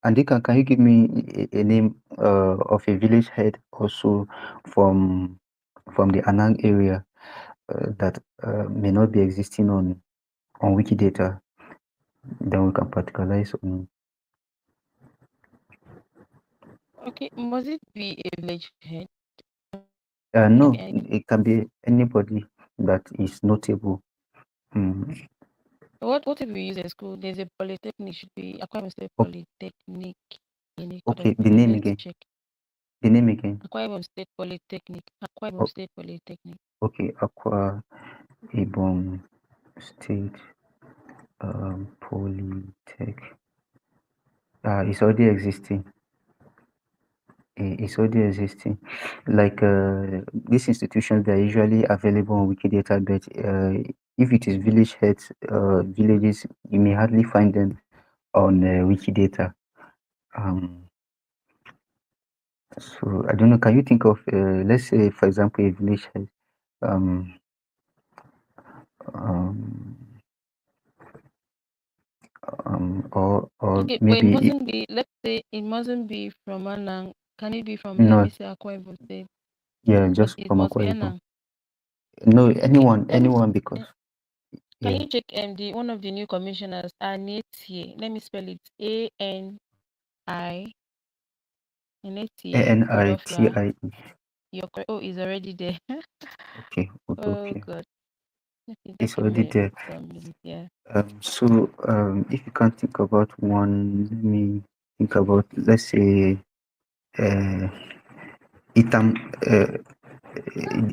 Andika, can you give me a name of a village head also from the Anang area that may not be existing on Wikidata? Then we can particularize on. Okay, must it be a village head? No, Any- it can be anybody that is notable. What if we use a school? There's a polytechnic, should be Akwa Ibom State O- Polytechnic. Okay, the name Let's again. check. The name again. Akwa Ibom State Polytechnic. Akwa Ibom Oh, State Polytechnic. okay, Aqua Ibom State Polytech. It's already existing. It's already existing. Like these institutions, they're usually available on Wikidata, but if it is village heads, villages, you may hardly find them on Wikidata. So I don't know. Can you think of, let's say, for example, a village head, um, um, or Okay, but it maybe mustn't be. Let's say it mustn't be from Anang. Can it be from? Let no, me say Akwa Ibom State, yeah, but just it from must be Akwa Ibom. Anang. No, Okay, anyone, because can yeah, you check the one of the new commissioners, Anetie? Let me spell it ANI Anetie Odofla. ANITIE. Oh, is already there. Okay, Oh okay, God. Okay, it's just a already minute there. from here. So if you can't think about one, let me think about, let's say, uh, Itam.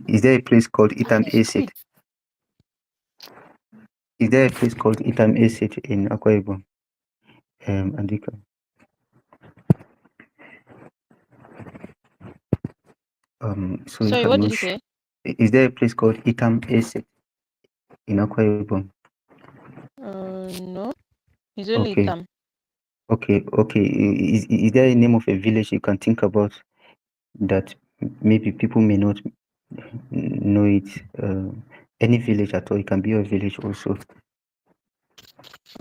Is there a place called Itam Stop Acid? it. Is there a place called Itam Acid in Akwa Ibom? Andika. So you Sorry, what did cannot. you say? Is there a place called Itam Acid in Akwa Ibom? No, it's only Okay. Tam. Okay, okay. Is there a name of a village you can think about that maybe people may not know it? Any village at all. It can be your village also.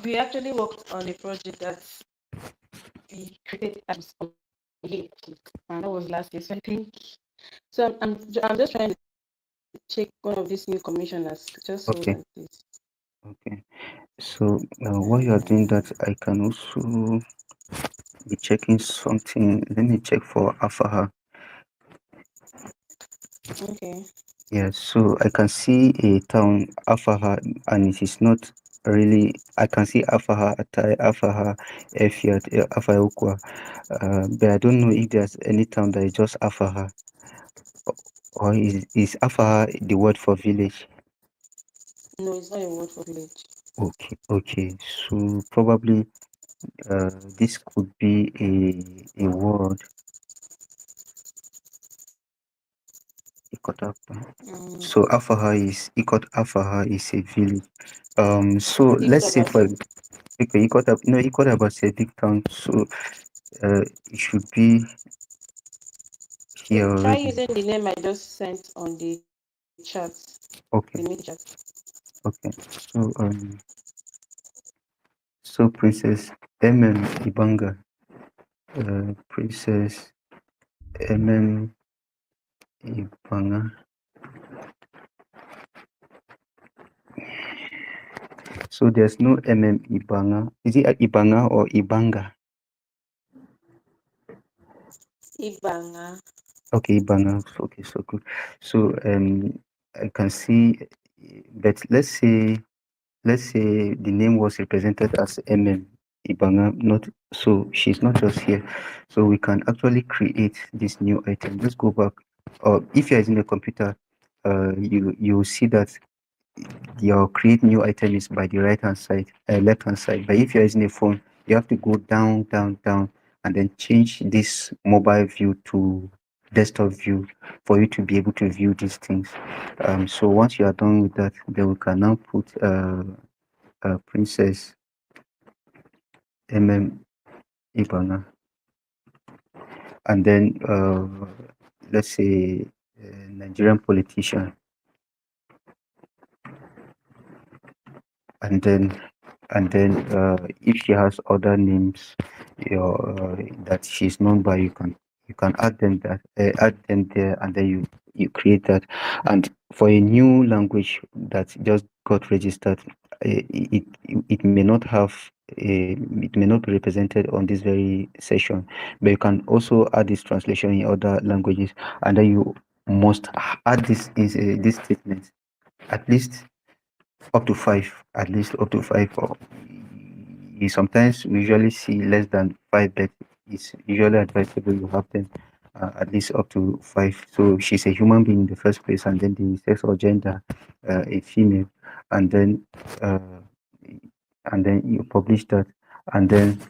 We actually worked on a project that we created apps on game, and that was last year. So I think so. I'm just trying to check one of these new commissioners. Just hold Okay, on, please. okay. So while you are doing that, I can also be checking something. Let me check for Afaha. Okay. Yes, so I can see a town Afaha, and it is not really. I can see Afaha, Atai, Afaha, Efiat, Afaha Ukwa, but I don't know if there's any town that is just Afaha, or is Afaha the word for village? No, it's not a word for village. Okay, okay. So probably this could be a word. Ikot-Afa. Mm, So Afaha is a village. So let's say for Ikot okay, Ikot-Aba is a big town. So it should be here So try already. using the name I just sent on the chat, Okay, the meet chat. okay. So Princess Ibanga, Princess Ibanga. So there's no Ibanga. Is it Ibanga or Ibanga? Ibanga. Okay, Ibanga. Okay, so good. So I can see, but let's say the name was represented as Ibanga, not so she's not just here. So we can actually create this new item. Let's go back. Or if you're using a computer, you will see that your create new item is by the right hand side, left hand side. But if you're using a phone, you have to go down, down, down, and then change this mobile view to desktop view for you to be able to view these things. So once you are done with that, then we can now put Princess Ibana, and then let's say Nigerian politician, and then if she has other names that she's known by, you can add them there, and then you create that. And for a new language that just got registered, it may not have it may not be represented on this very session, but you can also add this translation in other languages, and then you must add this statement at least up to five, at least up to five. Or you sometimes we usually see less than five, but it's usually advisable you have them at least up to five. So she's a human being in the first place, and then the sex or gender, a female, and then uh, you publish that, and then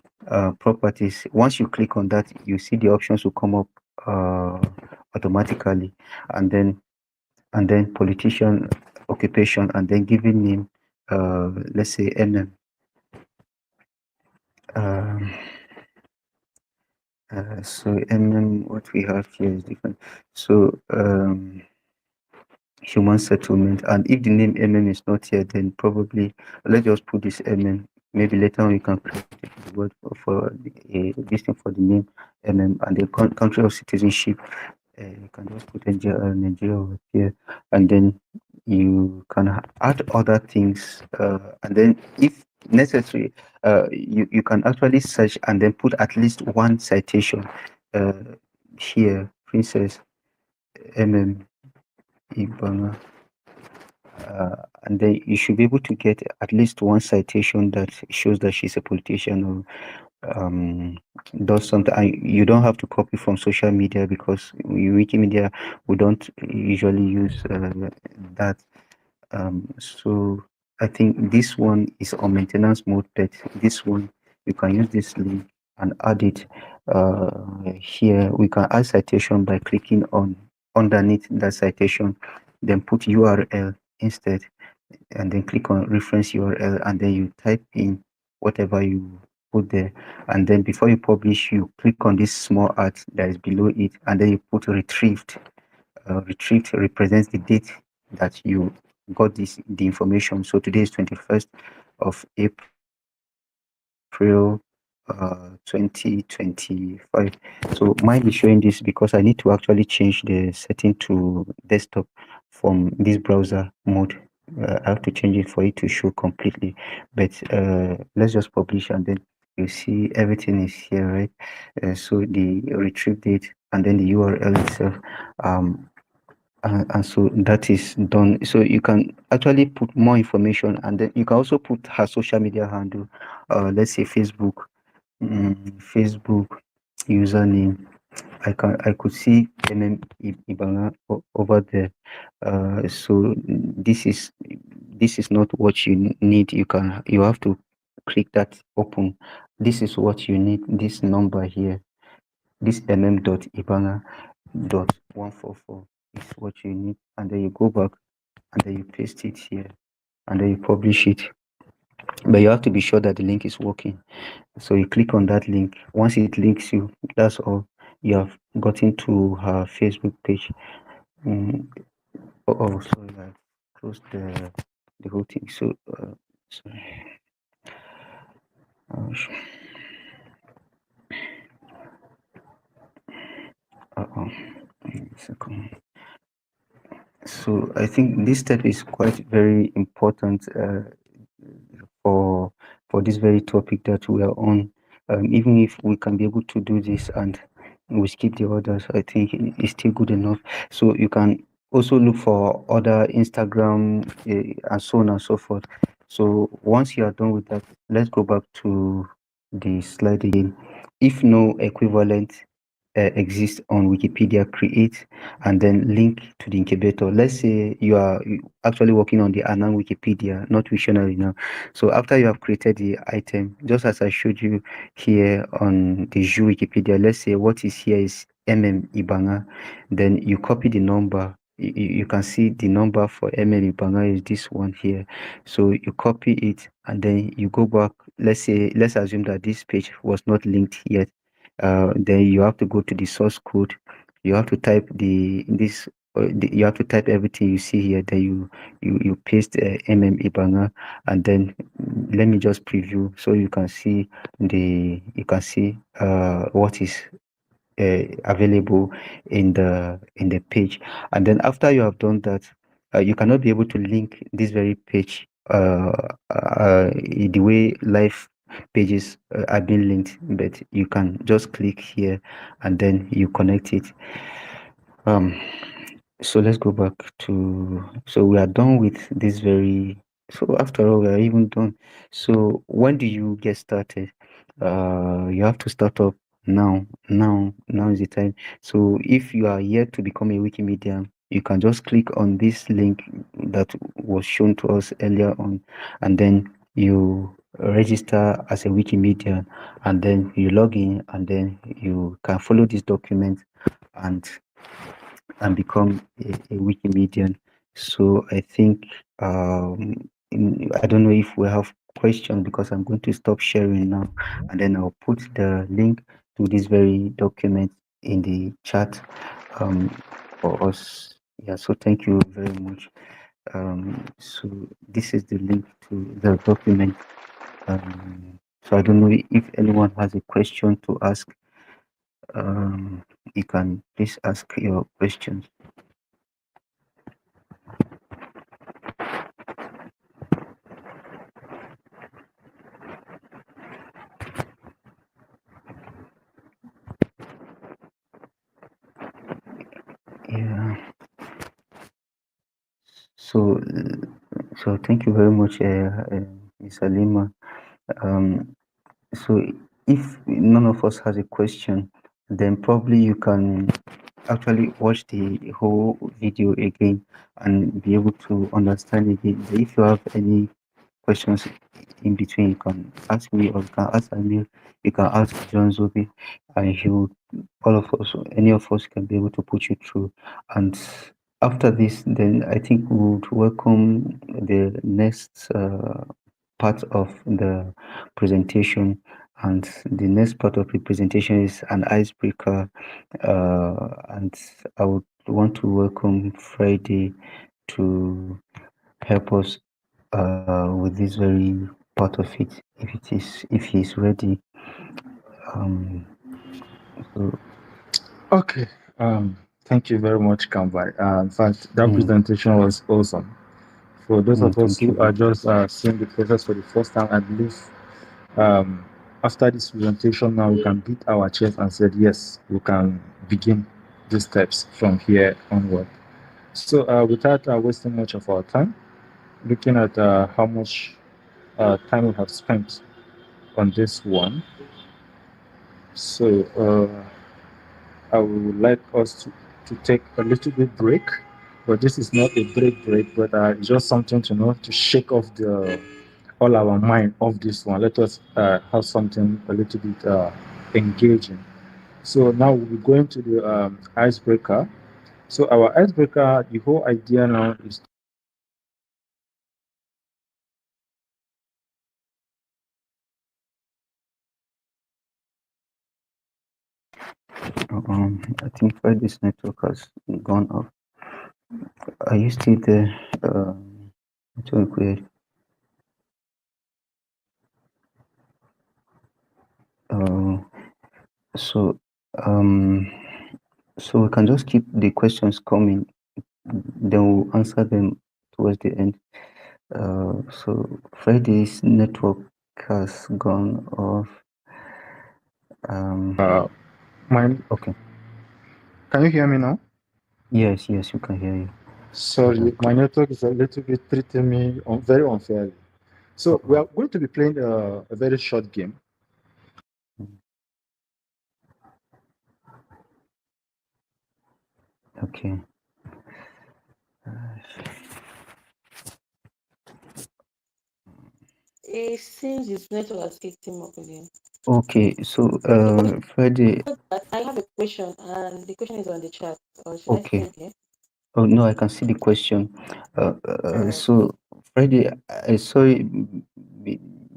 properties. Once you click on that, you see the options will come up automatically, and then politician, occupation, and then giving name, let's say um, so what we have here is different. So human settlement, and if the name is not here, then probably let's just put this maybe later on you can create the word for this thing for the name and the country of citizenship. You can just put Nigeria over here, and then you can add other things, and then if necessary, you can actually search and then put at least one citation uh, here, Princess Ibanga, and then you should be able to get at least one citation that shows that she's a politician or does something. You don't have to copy from social media, because Wikimedia, we don't usually use that. So I think this one is on maintenance mode, but this one you can use this link and add it here. We can add citation by clicking on underneath that citation, then put URL instead, and then click on reference URL, and then you type in whatever you put there, and then before you publish, you click on this small art that is below it, and then you put retrieved. Retrieved represents the date that you got the information. So today is 21st of April, 2025. So mine is showing this because I need to actually change the setting to desktop from this browser mode. I have to change it for it to show completely. But let's just publish, and then you see everything is here, right? So the retrieve date and then the URL itself. And so that is done. So you can actually put more information, and then you can also put her social media handle. Let's say Facebook, Facebook username. I could see Ibanga over there. So this is not what you need. You have to click that open. This is what you need. This number here, this mm.ibanga.144 is what you need, and then you go back and then you paste it here and then you publish it. But you have to be sure that the link is working. So you click on that link. Once it links you, that's all. You have gotten to her Facebook page. Sorry, I closed the whole thing. So sorry. Second. So I think this step is quite very important for this very topic that we are on. Even if we can be able to do this and we skip the others, I think it's still good enough. So you can also look for other Instagram and so on and so forth. So once you are done with that, let's go back to the slide again. If no equivalent exists on Wikipedia, create and then link to the incubator. Let's say you are actually working on the Anan Wikipedia, not Wiktionary now. So after you have created the item, just as I showed you here on the Ju Wikipedia, let's say what is here is Ibanga, then you copy the number. You can see the number for Ibanga is this one here. So you copy it and then you go back. Let's assume that this page was not linked yet. Then you have to go to the source code. You have to type you have to type everything you see here. Then you paste Ibanga, and then let me just preview so you can see what is available in the page. And then after you have done that, you cannot be able to link this very page the way live pages are being linked, but you can just click here and then you connect it. So let's go back to, so we are done with this very, so after all we are even done. So when do you get started? You have to start up now is the time. So if you are yet to become a Wikimedia, you can just click on this link that was shown to us earlier on, and then you register as a Wikimedia, and then you log in, and then you can follow this document and become a Wikimedian. So I think I don't know if we have questions, because I'm going to stop sharing now, and then I'll put the link to this very document in the chat for us. Yeah, so thank you very much. So this is the link to the document. So I don't know if anyone has a question to ask. You can please ask your questions. Yeah. So thank you very much, Ms. Alima. So if none of us has a question, then probably you can actually watch the whole video again and be able to understand it. If you have any questions in between, you can ask me, or you can ask Amir, you can ask John Zobi, and he will, all of us, any of us can be able to put you through. And after this, then I think we would welcome the next part of the presentation, and the next part of the presentation is an icebreaker. And I would want to welcome Friday to help us with this very part of it, if he's ready. So, Okay. Thank you very much, Kambai. In fact, that presentation was awesome. For those of us thank who you. are just seeing the process for the first time, I believe um, after this presentation, now we can beat our chest and said, yes, we can begin the steps from here onward. So without wasting much of our time, looking at how much time we have spent on this one, so I would like us to take a little bit break, but this is not a break, but it's just something to know to shake off the all our mind off this one. Let us have something a little bit engaging. So now we'll be going to the icebreaker. So our icebreaker, the whole idea now is I think Friday's network has gone off. Are you still there? Network weird. So, so we can just keep the questions coming, then we'll answer them towards the end. So Friday's network has gone off. mine. Okay. Can you hear me now? Yes, you can hear you. Sorry, my network is a little bit treating me very unfairly. So we are going to be playing a very short game. Okay. It seems his network has kicked him up again. Okay, so Friday. I have a question, and the question is on the chat. Or should I Okay. say it here? Oh no, I can see the question. So Friday, sorry,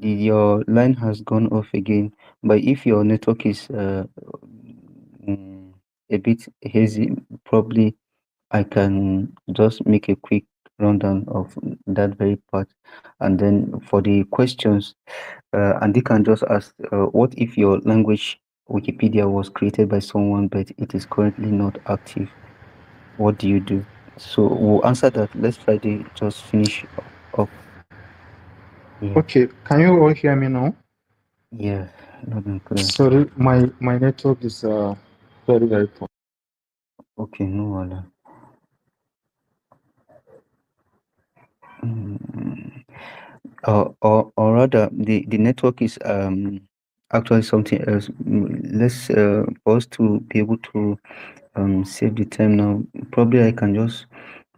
your line has gone off again. But if your network is a bit hazy, probably I can just make a quick rundown of that very part, and then for the questions, and they can just ask, what if your language Wikipedia was created by someone, but it is currently not active? What do you do? So we'll answer that. Let's Friday just finish up. Yeah. Okay, can you all hear me now? Yeah, not clear. Sorry, my network is very poor. Okay, no wala. Or rather, the network is actually something else. Let's for us to be able to save the time now. Probably I can just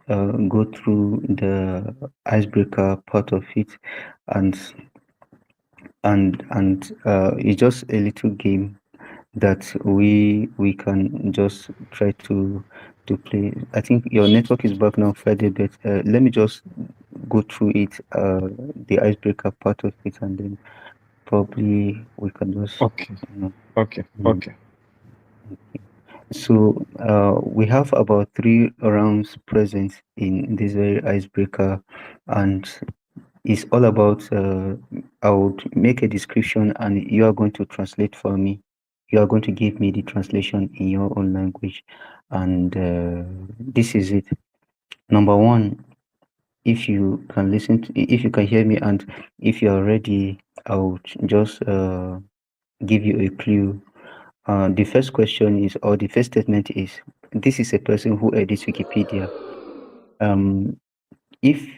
go through the icebreaker part of it, and it's just a little game that we can just try to play. I think your network is back now, Friday, but let me just go through it, the icebreaker part of it, and then probably we can just. Okay. Okay. Okay. So we have about 3 rounds present in this very icebreaker, and it's all about I would make a description and you are going to translate for me. You are going to give me the translation in your own language, and this is it. Number one, if you can if you can hear me, and if you are ready, I would just give you a clue. The first question is, or the first statement is, this is a person who edits Wikipedia. If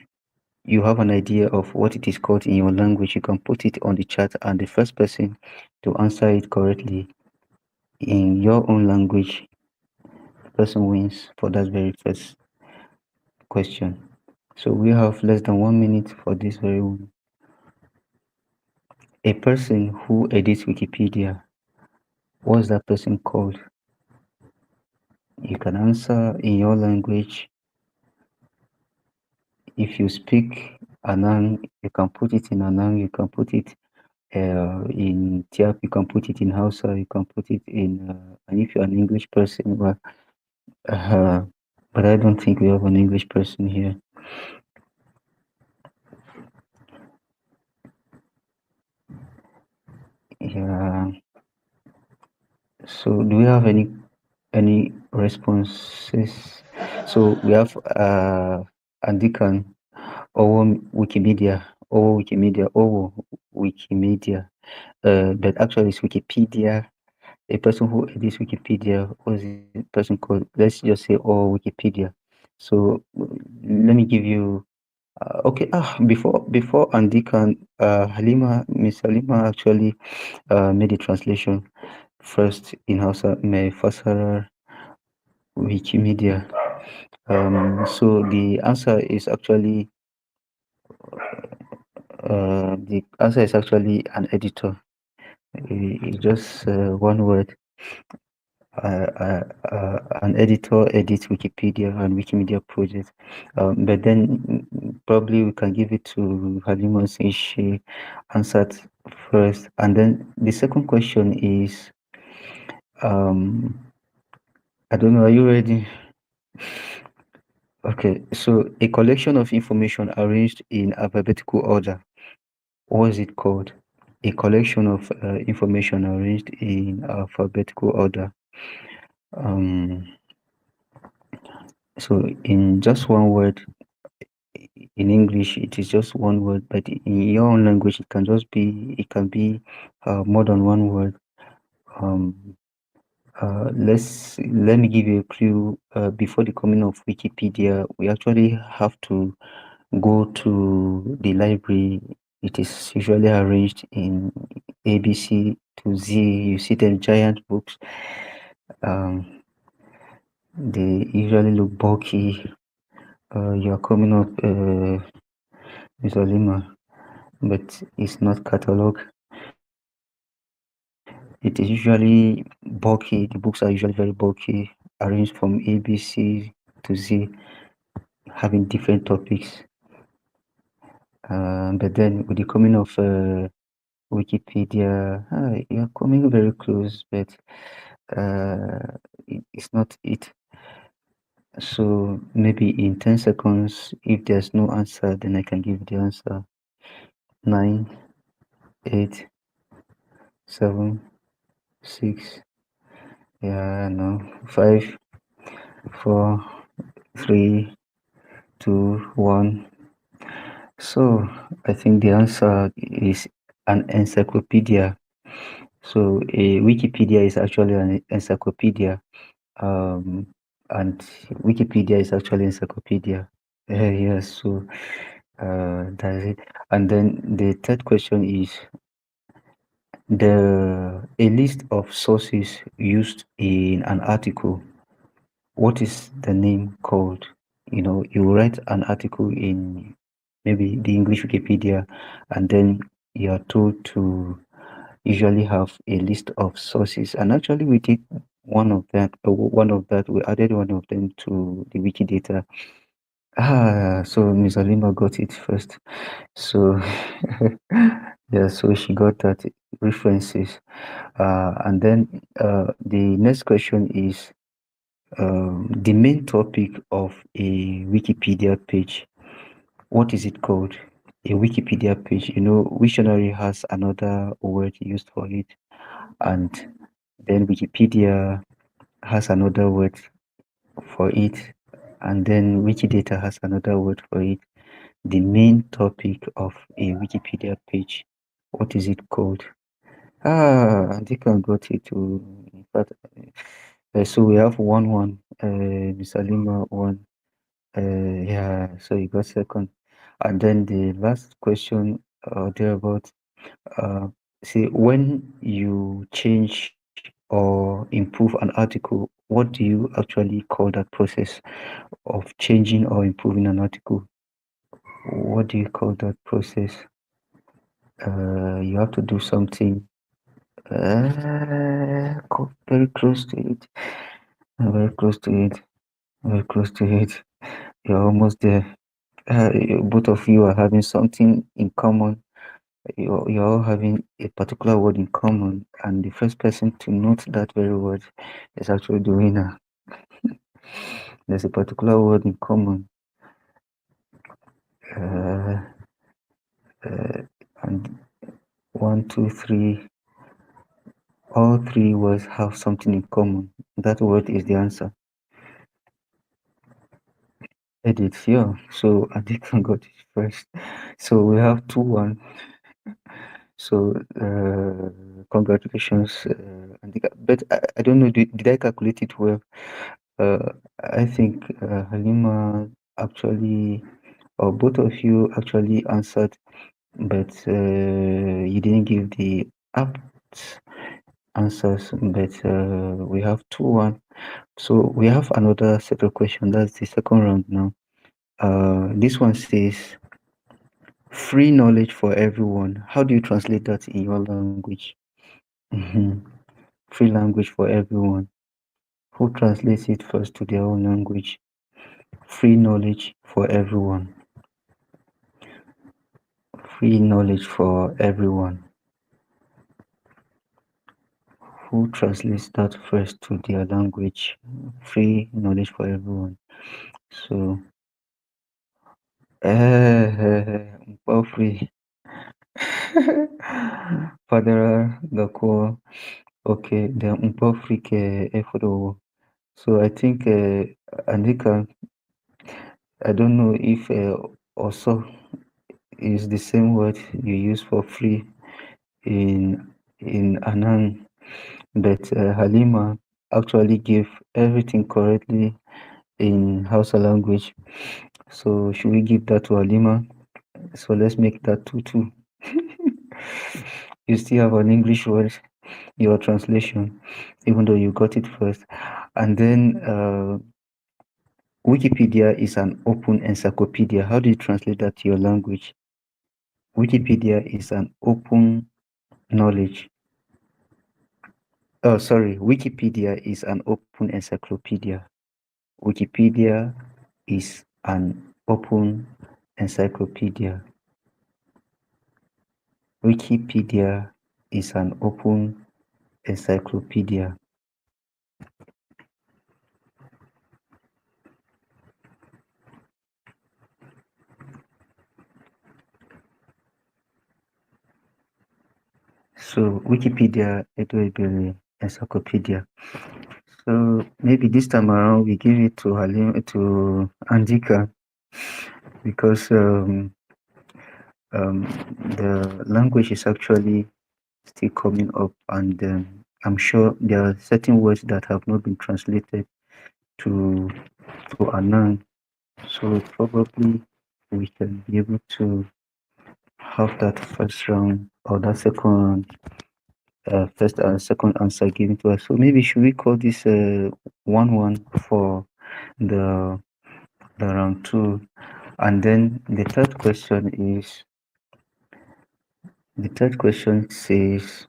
you have an idea of what it is called in your language, you can put it on the chat, and the first person to answer it correctly in your own language, the person wins for that very first question. So we have less than 1 minute for this very one. A person who edits Wikipedia, what's that person called? You can answer in your language. If you speak Anang, you can put it in Anang, you can put it in Tyap, you can put it in Hausa, you can put it in, and if you're an English person, well, but I don't think we have an English person here. Yeah. So do we have any responses? So we have Andikan, Wikimedia, Wikimedia. But actually it's Wikipedia. A person who edits Wikipedia, what is the person called? Let's just say Wikipedia. So let me give you okay. Before Andikan, Miss Halima actually made a translation first in Hausa mai fasarar Wikimedia. So the answer is actually an editor. It's just one word. An editor edits Wikipedia and Wikimedia project. But then probably we can give it to Halima since she answered first. And then the second question is, I don't know, are you ready? Okay, so a collection of information arranged in alphabetical order. What is it called? A collection of information arranged in alphabetical order. So in just one word, in English, it is just one word, but in your own language, it can be more than one word. Let me give you a clue. Before the coming of Wikipedia, we actually have to go to the library. It is usually arranged in ABC to Z. You see them giant books. They usually look bulky. You are coming up, Mr. Lima, but it's not catalog. It is usually bulky. The books are usually very bulky, arranged from ABC to Z, having different topics. But then with the coming of Wikipedia, you're coming very close, but it's not it. So maybe in 10 seconds, if there's no answer, then I can give the answer. 9, 8, 7, 6, yeah, no, 5, 4, 3, 2, 1. So I think the answer is an encyclopedia. So a Wikipedia is actually an encyclopedia, and Wikipedia is actually encyclopedia. Yes, so that's it. And then the third question is a list of sources used in an article. What is the name called? You write an article in maybe the English Wikipedia, and then you are told to usually have a list of sources. And actually, we did one of that. We added one of them to the Wikidata. So Ms. Alima got it first. So yeah, so she got that references. And then the next question is the main topic of a Wikipedia page. What is it called? A Wikipedia page. Wiktionary has another word used for it, and then Wikipedia has another word for it, and then Wikidata has another word for it. The main topic of a Wikipedia page. What is it called? I think I got it too. In fact, so we have 1-1. Miss Alima won. Yeah, so you got second. And then the last question thereabout. See, when you change or improve an article, what do you actually call that process of changing or improving an article? What do you call that process? You have to do something very close to it. Very close to it. Very close to it. You're almost there. Both of you are having something in common. you're all having a particular word in common, and the first person to note that very word is actually the winner. There's a particular word in common, uh, and 1, 2, 3, all three words have something in common. That word is the answer. Edit, yeah. So Adikon got it first. So we have 2-1. So congratulations, Andika. But I don't know, did I calculate it well? I think Halima actually, or both of you actually answered, but you didn't give the apt answers. But we have 2-1. So we have another set of questions. That's the second round now. This one says, free knowledge for everyone. How do you translate that in your language? Free language for everyone. Who translates it first to their own language? Free knowledge for everyone. Free knowledge for everyone. Who translates that first to their language? Free knowledge for everyone. So, free. Fadera Gako. Okay, the Mpofrik Efodo. So I think Andika, I don't know if also is the same word you use for free in Anan, but Halima actually gave everything correctly in Hausa language. So should we give that to Halima? So let's make that 2-2. You still have an English word, your translation, even though you got it first. And then Wikipedia is an open encyclopedia. How do you translate that to your language? Wikipedia is an open knowledge. Oh, sorry. Wikipedia is an open encyclopedia. Wikipedia is an open encyclopedia. Wikipedia is an open encyclopedia. So Wikipedia is encyclopedia. So maybe this time around we give it to to Andika, because the language is actually still coming up, and I'm sure there are certain words that have not been translated to Anan. So probably we can be able to have that first round or that second round, first and second answer given to us. So maybe should we call this 1-1 for the round 2? And then the third question says,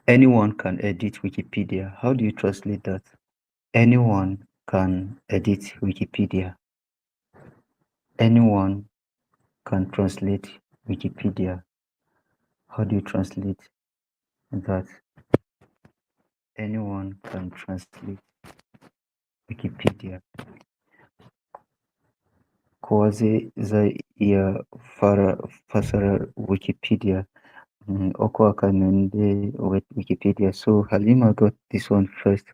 anyone can edit Wikipedia. How do you translate that? Anyone can edit Wikipedia. Anyone can translate Wikipedia. How do you translate that? Anyone can translate Wikipedia. Kowaze zai iya fasara Wikipedia. Oko akanende with Wikipedia. So Halima got this one first.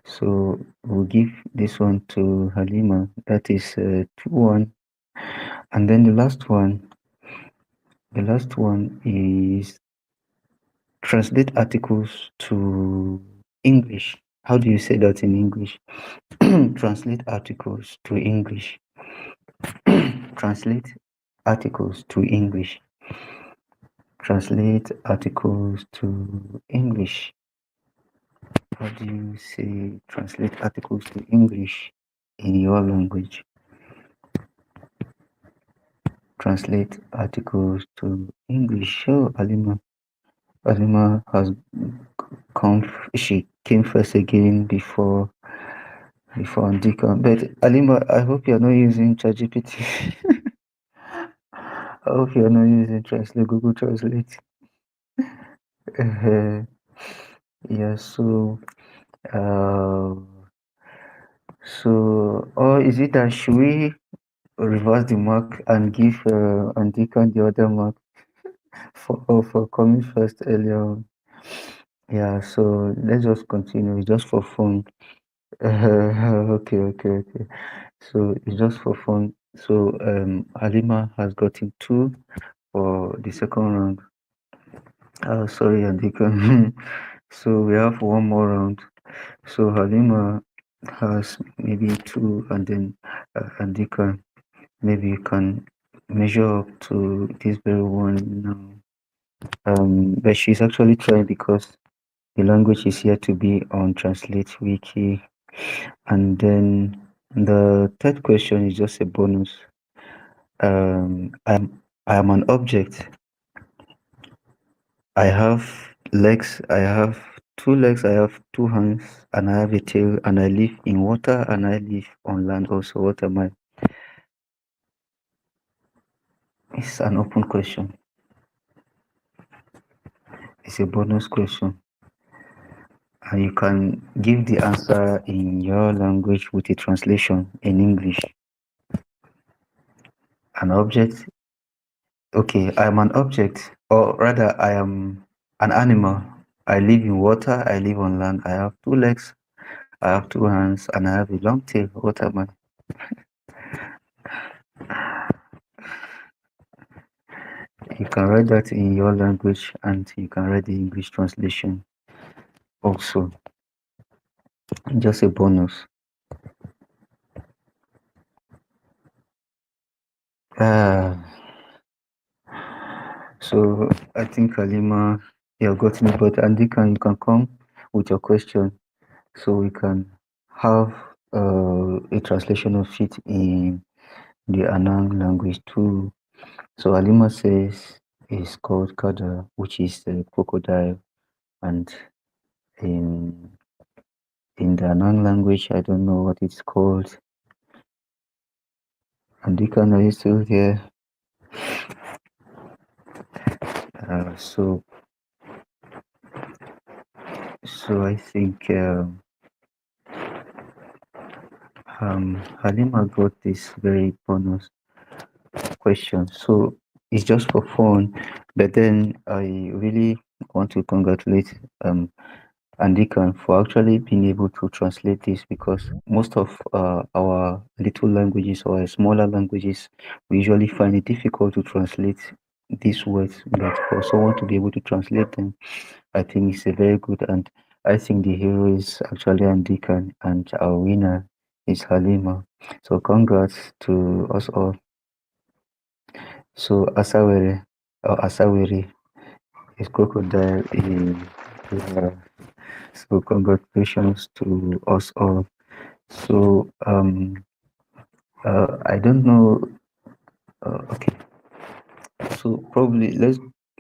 So we'll give this one to Halima. That is 2-1. And then the last one is translate articles to English. How do you say that in English? Translate articles to English. Translate articles to English. Translate articles to English. How do you say translate articles to English in your language? Translate articles to English. Sure, Alima has she came first again before Andika. But Alima, I hope you're not using ChatGPT. I hope you're not using Translate, Google Translate. Yeah, uh, or is it that should we reverse the mark and give Andika the other mark for coming first earlier on? Yeah, so let's just continue. It's just for fun. Okay. So it's just for fun. So Halima has gotten 2 for the second round. Sorry, Andika. So we have one more round. So Halima has maybe 2, and then Andika, maybe you can measure up to this very one now. But she's actually trying because the language is here to be on Translate Wiki. And then the third question is just a bonus. I am an object. I have legs. I have 2 legs. I have 2 hands, and I have a tail. And I live in water, and I live on land also. What am I? It's an open question. It's a bonus question. And you can give the answer in your language with a translation in English. An object. Okay, I am an object, or rather, I am an animal. I live in water, I live on land. I have 2 legs, I have 2 hands, and I have a long tail. What am I? You can write that in your language, and you can write the English translation also. Just a bonus. So I think Halima, you have got me, but Andika, you can come with your question so we can have a translation of it in the Anang language too. So Halima says it's called Kada, which is the crocodile, and in the Anang language, I don't know what it's called. Andika, are you still here? So I think Halima got this very bonus question. So it's just for fun, but then I really want to congratulate Andika for actually being able to translate this, because most of our little languages or smaller languages, we usually find it difficult to translate these words, but for someone to be able to translate them, I think it's a very good. And I think the hero is actually Andika, and our winner is Halima. So congrats to us all. So Asawere or Asawere is crocodile in so congratulations to us all. So I don't know. Okay, so probably let's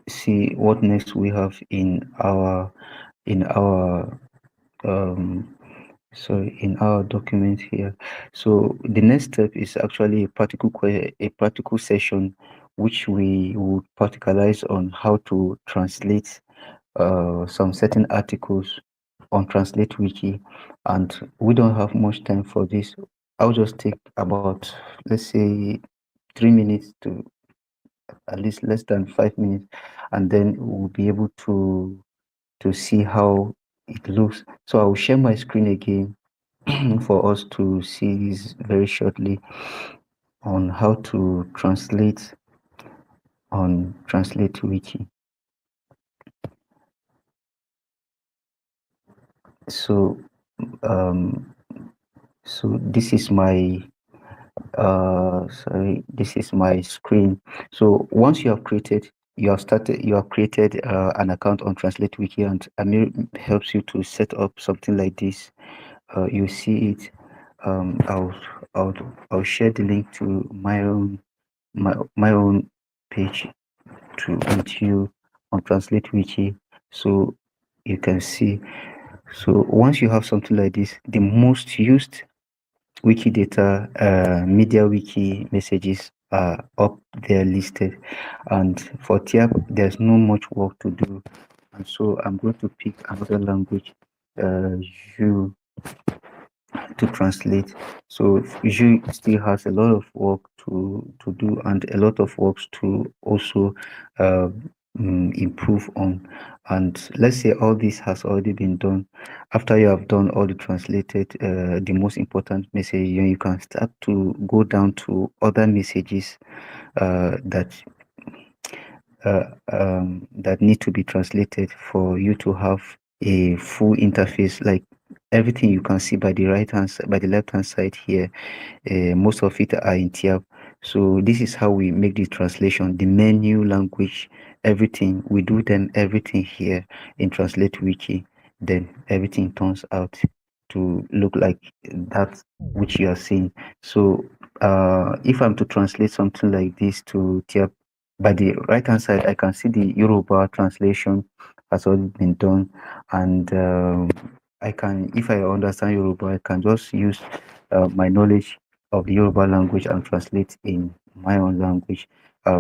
see what next we have in our um in our document here. So the next step is actually a practical session, which we would particularize on how to translate some certain articles on Translate Wiki, and we don't have much time for this. I'll just take about, let's say, 3 minutes to at least less than 5 minutes, and then we'll be able to see how it looks. So I'll share my screen again for us to see this very shortly on how to translate on Translate Wiki. So this is my this is my screen. So once you have created an account on Translate Wiki, and Amir helps you to set up something like this. You see it. I'll share the link to my own page with you on Translate Wiki, so you can see. So once you have something like this, the most used Wikidata media wiki messages are up there listed. And for Tyap, there's no much work to do. And so I'm going to pick another language, you to translate. So Ju still has a lot of work to do and a lot of works to also uh, improve on. And let's say all this has already been done. After you have done all the translated, the most important message, you can start to go down to other messages that that need to be translated for you to have a full interface, like everything you can see by the by the left hand side here. Most of it are in Tyap. So this is how we make the translation, the menu, language, everything. We do then everything here in Translate Wiki. Then everything turns out to look like that which you are seeing. So if I'm to translate something like this to Tyap, by the right hand side, I can see the Yoruba translation has already been done, and I can, if I understand Yoruba, I can just use my knowledge of the Yoruba language and translate in my own language.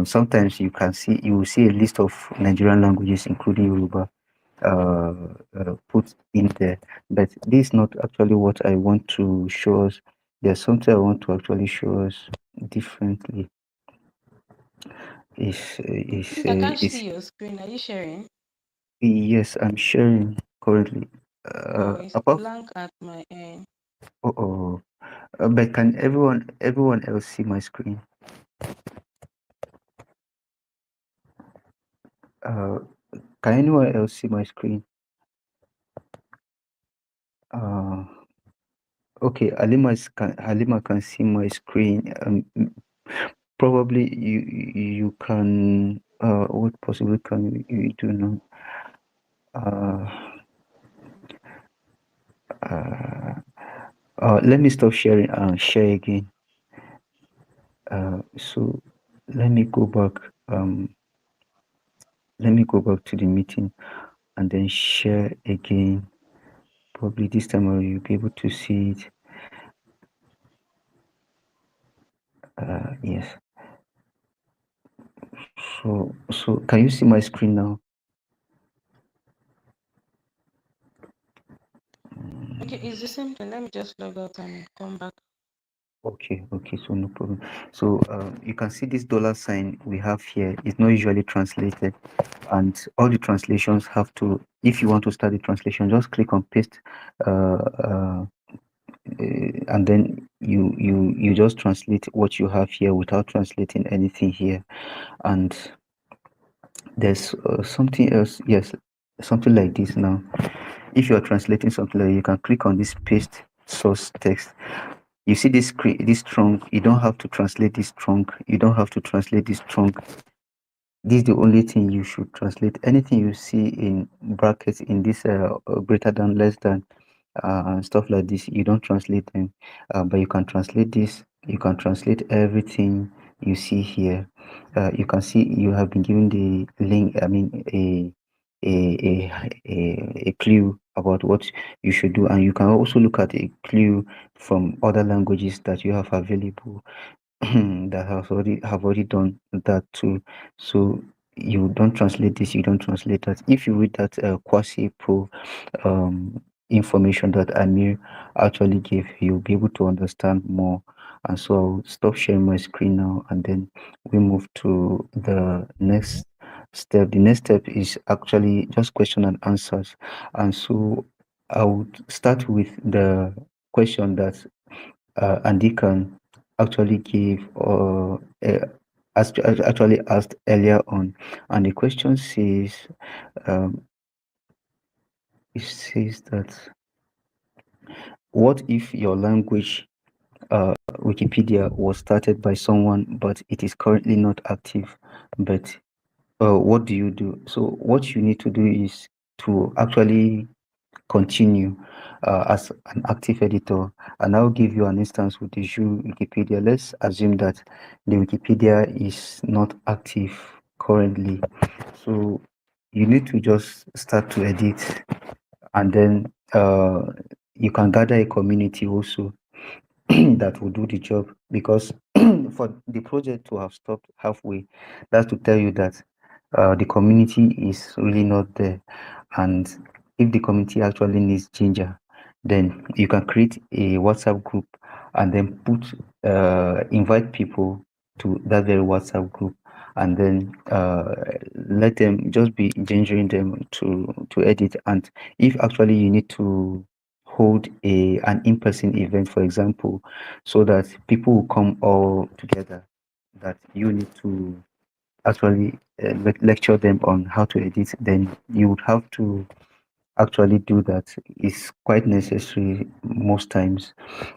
Sometimes you will see a list of Nigerian languages, including Yoruba, put in there. But this is not actually what I want to show us. There's something I want to actually show us differently. I can't see your screen. Are you sharing? Yes, I'm sharing currently. Oh, it's Above. blank at my end. Oh, but can everyone else see my screen? Can anyone else see my screen? Okay, Halima can see my screen. Probably you can. What possibly can you do now? Let me stop sharing and share again. So let me go back. Let me go back to the meeting and then share again. Probably this time you'll be able to see it. Yes. So can you see my screen now? Okay, it's the same thing. Let me just log out and come back. Okay, so no problem. So you can see this dollar sign we have here is not usually translated, and all the translations have to, if you want to start the translation, just click on paste, and then you just translate what you have here without translating anything here. And there's something else, yes, something like this. Now if you are translating something like, you can click on this paste source text. You see this trunk, you don't have to translate this trunk, you don't have to translate this trunk. This is the only thing you should translate. Anything you see in brackets in this greater than, less than, stuff like this, you don't translate them, but you can translate this. You can translate everything you see here. You can see you have been given the link, I mean a clue about what you should do, and you can also look at a clue from other languages that you have available that have already done that too. So you don't translate this, you don't translate that. If you read that quasi pro information that Amir actually gave, you'll be able to understand more. And so I'll stop sharing my screen now, and then we move to the next step. The next step is actually just question and answers. And so I would start with the question that Andy can actually gave, or actually asked earlier on. And the question says, it says that, what if your language Wikipedia was started by someone, but it is currently not active? But what do you do? So what you need to do is to actually continue as an active editor, and I'll give you an instance with the Ju Wikipedia. Let's assume that the Wikipedia is not active currently, so you need to just start to edit, and then you can gather a community also. that will do the job, because for the project to have stopped halfway, that's to tell you that the community is really not there. And if the community actually needs ginger, then you can create a WhatsApp group and then invite people to that very WhatsApp group, and then let them just be gingering them to edit. And if actually you need to hold an in-person event, for example, so that people will come all together, that you need to actually lecture them on how to edit, then you would have to actually do that. It's quite necessary most times.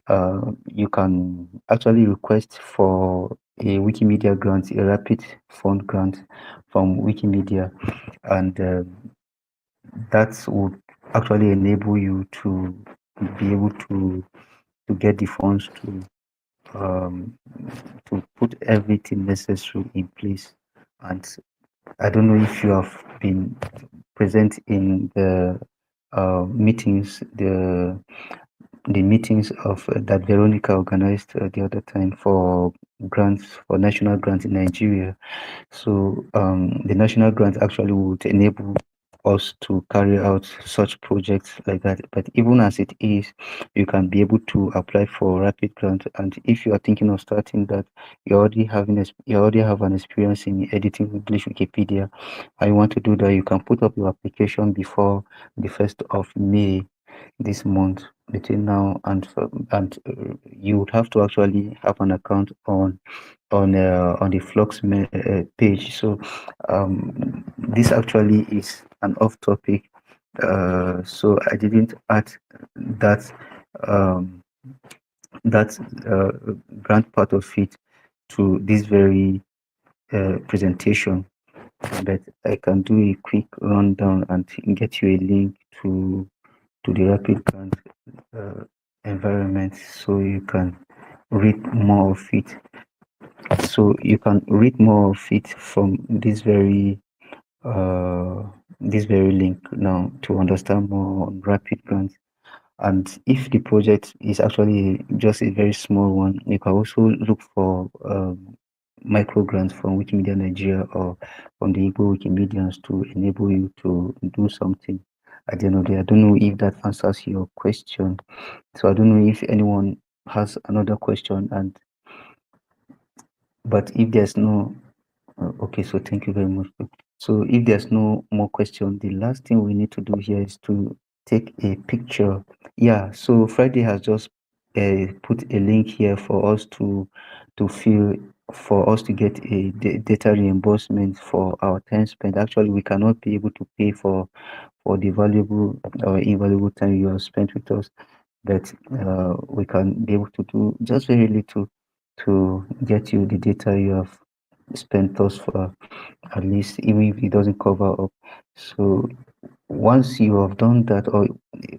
You can actually request for a Wikimedia grant, a rapid fund grant from Wikimedia, and that would actually enable you to be able to get the funds um, to put everything necessary in place. And I don't know if you have been present in the meetings, the meetings of that Veronica organized the other time for grants, for national grants in Nigeria. So the national grant actually would enable us to carry out such projects like that. But even as it is, you can be able to apply for rapid grant. And if you are thinking of starting that, you already have an experience in editing English Wikipedia, and you want to do that, you can put up your application before the 1st of May this month. Between now you would have to actually have an account on the Flux page. So this actually is an off topic. So I didn't add that um, that grant part of it to this very presentation, but I can do a quick rundown and get you a link to the rapid grant environment, so you can read more of it. So you can read more of it from this very link now to understand more on rapid grants. And if the project is actually just a very small one, you can also look for micro grants from Wikimedia Nigeria or from the Igbo Wikimedians to enable you to do something at the end of the day. I don't know if that answers your question. So I don't know if anyone has another question, but if there's no okay, so thank you very much. So if there's no more question, the last thing we need to do here is to take a picture. Yeah, so Friday has just put a link here for us to fill, for us to get a data reimbursement for our time spent. Actually, we cannot be able to pay for the valuable or invaluable time you have spent with us, but we can be able to do just very little to get you the data you have spent thus far, at least even if it doesn't cover up. So once you have done that, or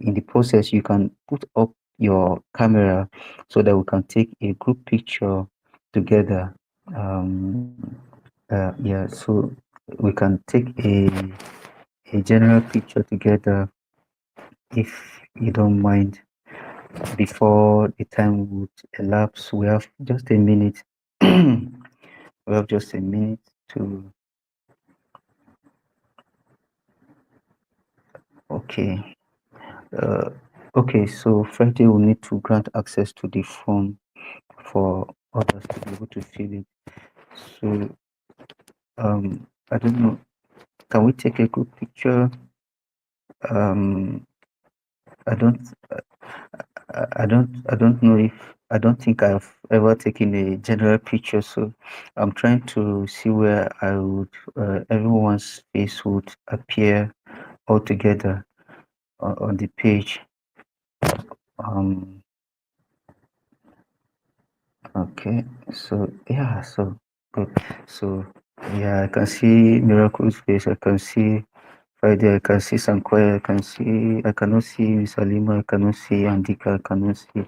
in the process, you can put up your camera so that we can take a group picture together. Yeah, so we can take a general picture together, if you don't mind, before the time would elapse. We have just a minute. We have just a minute to. Okay. Okay, so Friday will need to grant access to the form for others to be able to fill it. So I don't know. Can we take a group picture? I don't I don't know if I don't think I've ever taken a general picture, so I'm trying to see where I would everyone's face would appear all together on the page. Okay, so yeah, so good. So yeah, I can see Miracle's face. I can see Friday. I can see Sankoya. I cannot see Miss Alima. I cannot see Andika. I cannot see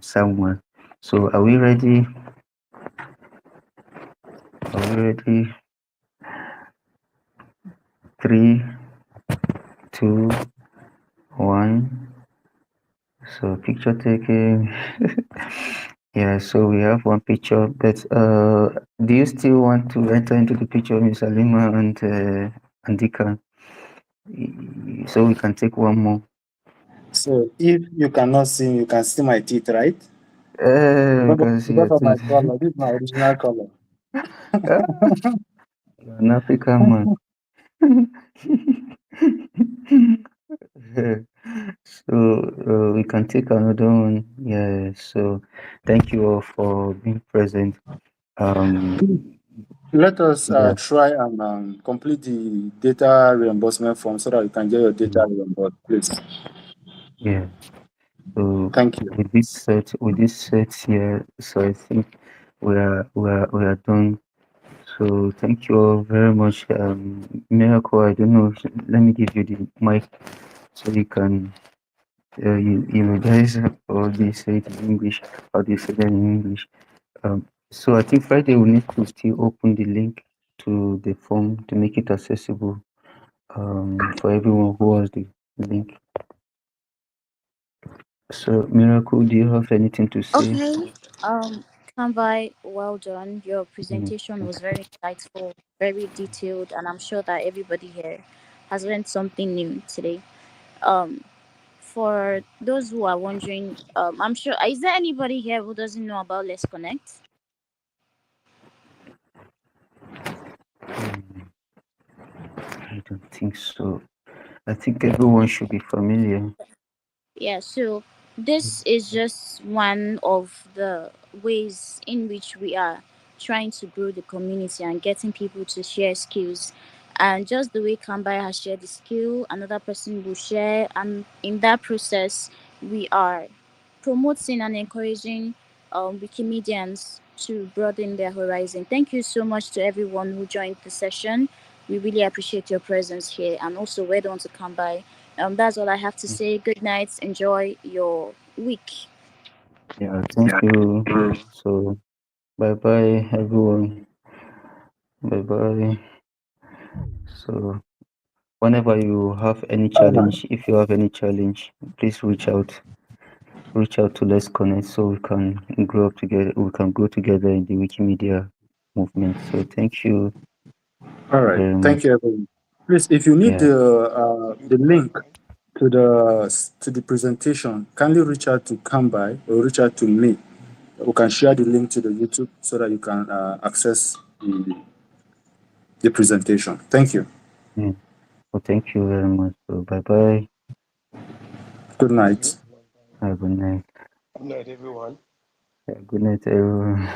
Samuel. So are we ready? Are we ready? 3, 2, 1. So picture taking. Yeah, so we have one picture, but do you still want to enter into the picture, Miss Alima and Dika? So we can take one more. So if you cannot see me, you can see my teeth, right? We can see Because your of my tooth. color. This is my original color. You're an African man. So we can take another one. Yeah. So thank you all for being present. Let us Yeah. try and complete the data reimbursement form so that you can get your data reimbursed, please. Yeah. So Thank you. with this set here, so I think we are done. So thank you all very much. Miracle, I don't know. Let me give you the mic so you can you guys or they say it in English, how do you say that in English? So I think Friday we need to still open the link to the form to make it accessible for everyone who has the link. So Miracle, do you have anything to say? Okay. Kambai, well done. Your Mm, presentation was very insightful, very detailed, and I'm sure that everybody here has learned something new today. Um, for those who are wondering, I'm sure is there anybody here who doesn't know about Let's Connect? mm, I don't think so. I think everyone should be familiar. Yeah, so this is just one of the ways in which we are trying to grow the community and getting people to share skills. And just the way Kambai has shared the skill, another person will share. And in that process, we are promoting and encouraging Wikimedians to broaden their horizon. Thank you so much to everyone who joined the session. We really appreciate your presence here, and also well done to Kambai. That's all I have to say. Good night. Enjoy your week. Yeah, thank you. So bye bye everyone. Bye bye. So whenever you have any challenge, if you have any challenge, please reach out to Let's Connect so we can grow up together. We can grow together in the Wikimedia movement. So thank you All right. very Thank much. you, everyone. Please, if you need Yeah. the link to the presentation, kindly reach out to Kambai or reach out to me. We can share the link to the YouTube so that you can access the presentation. Thank you. Mm. Well, thank you very much. So bye bye. Good night. Have a good night. Good night, everyone. Yeah, good night, everyone.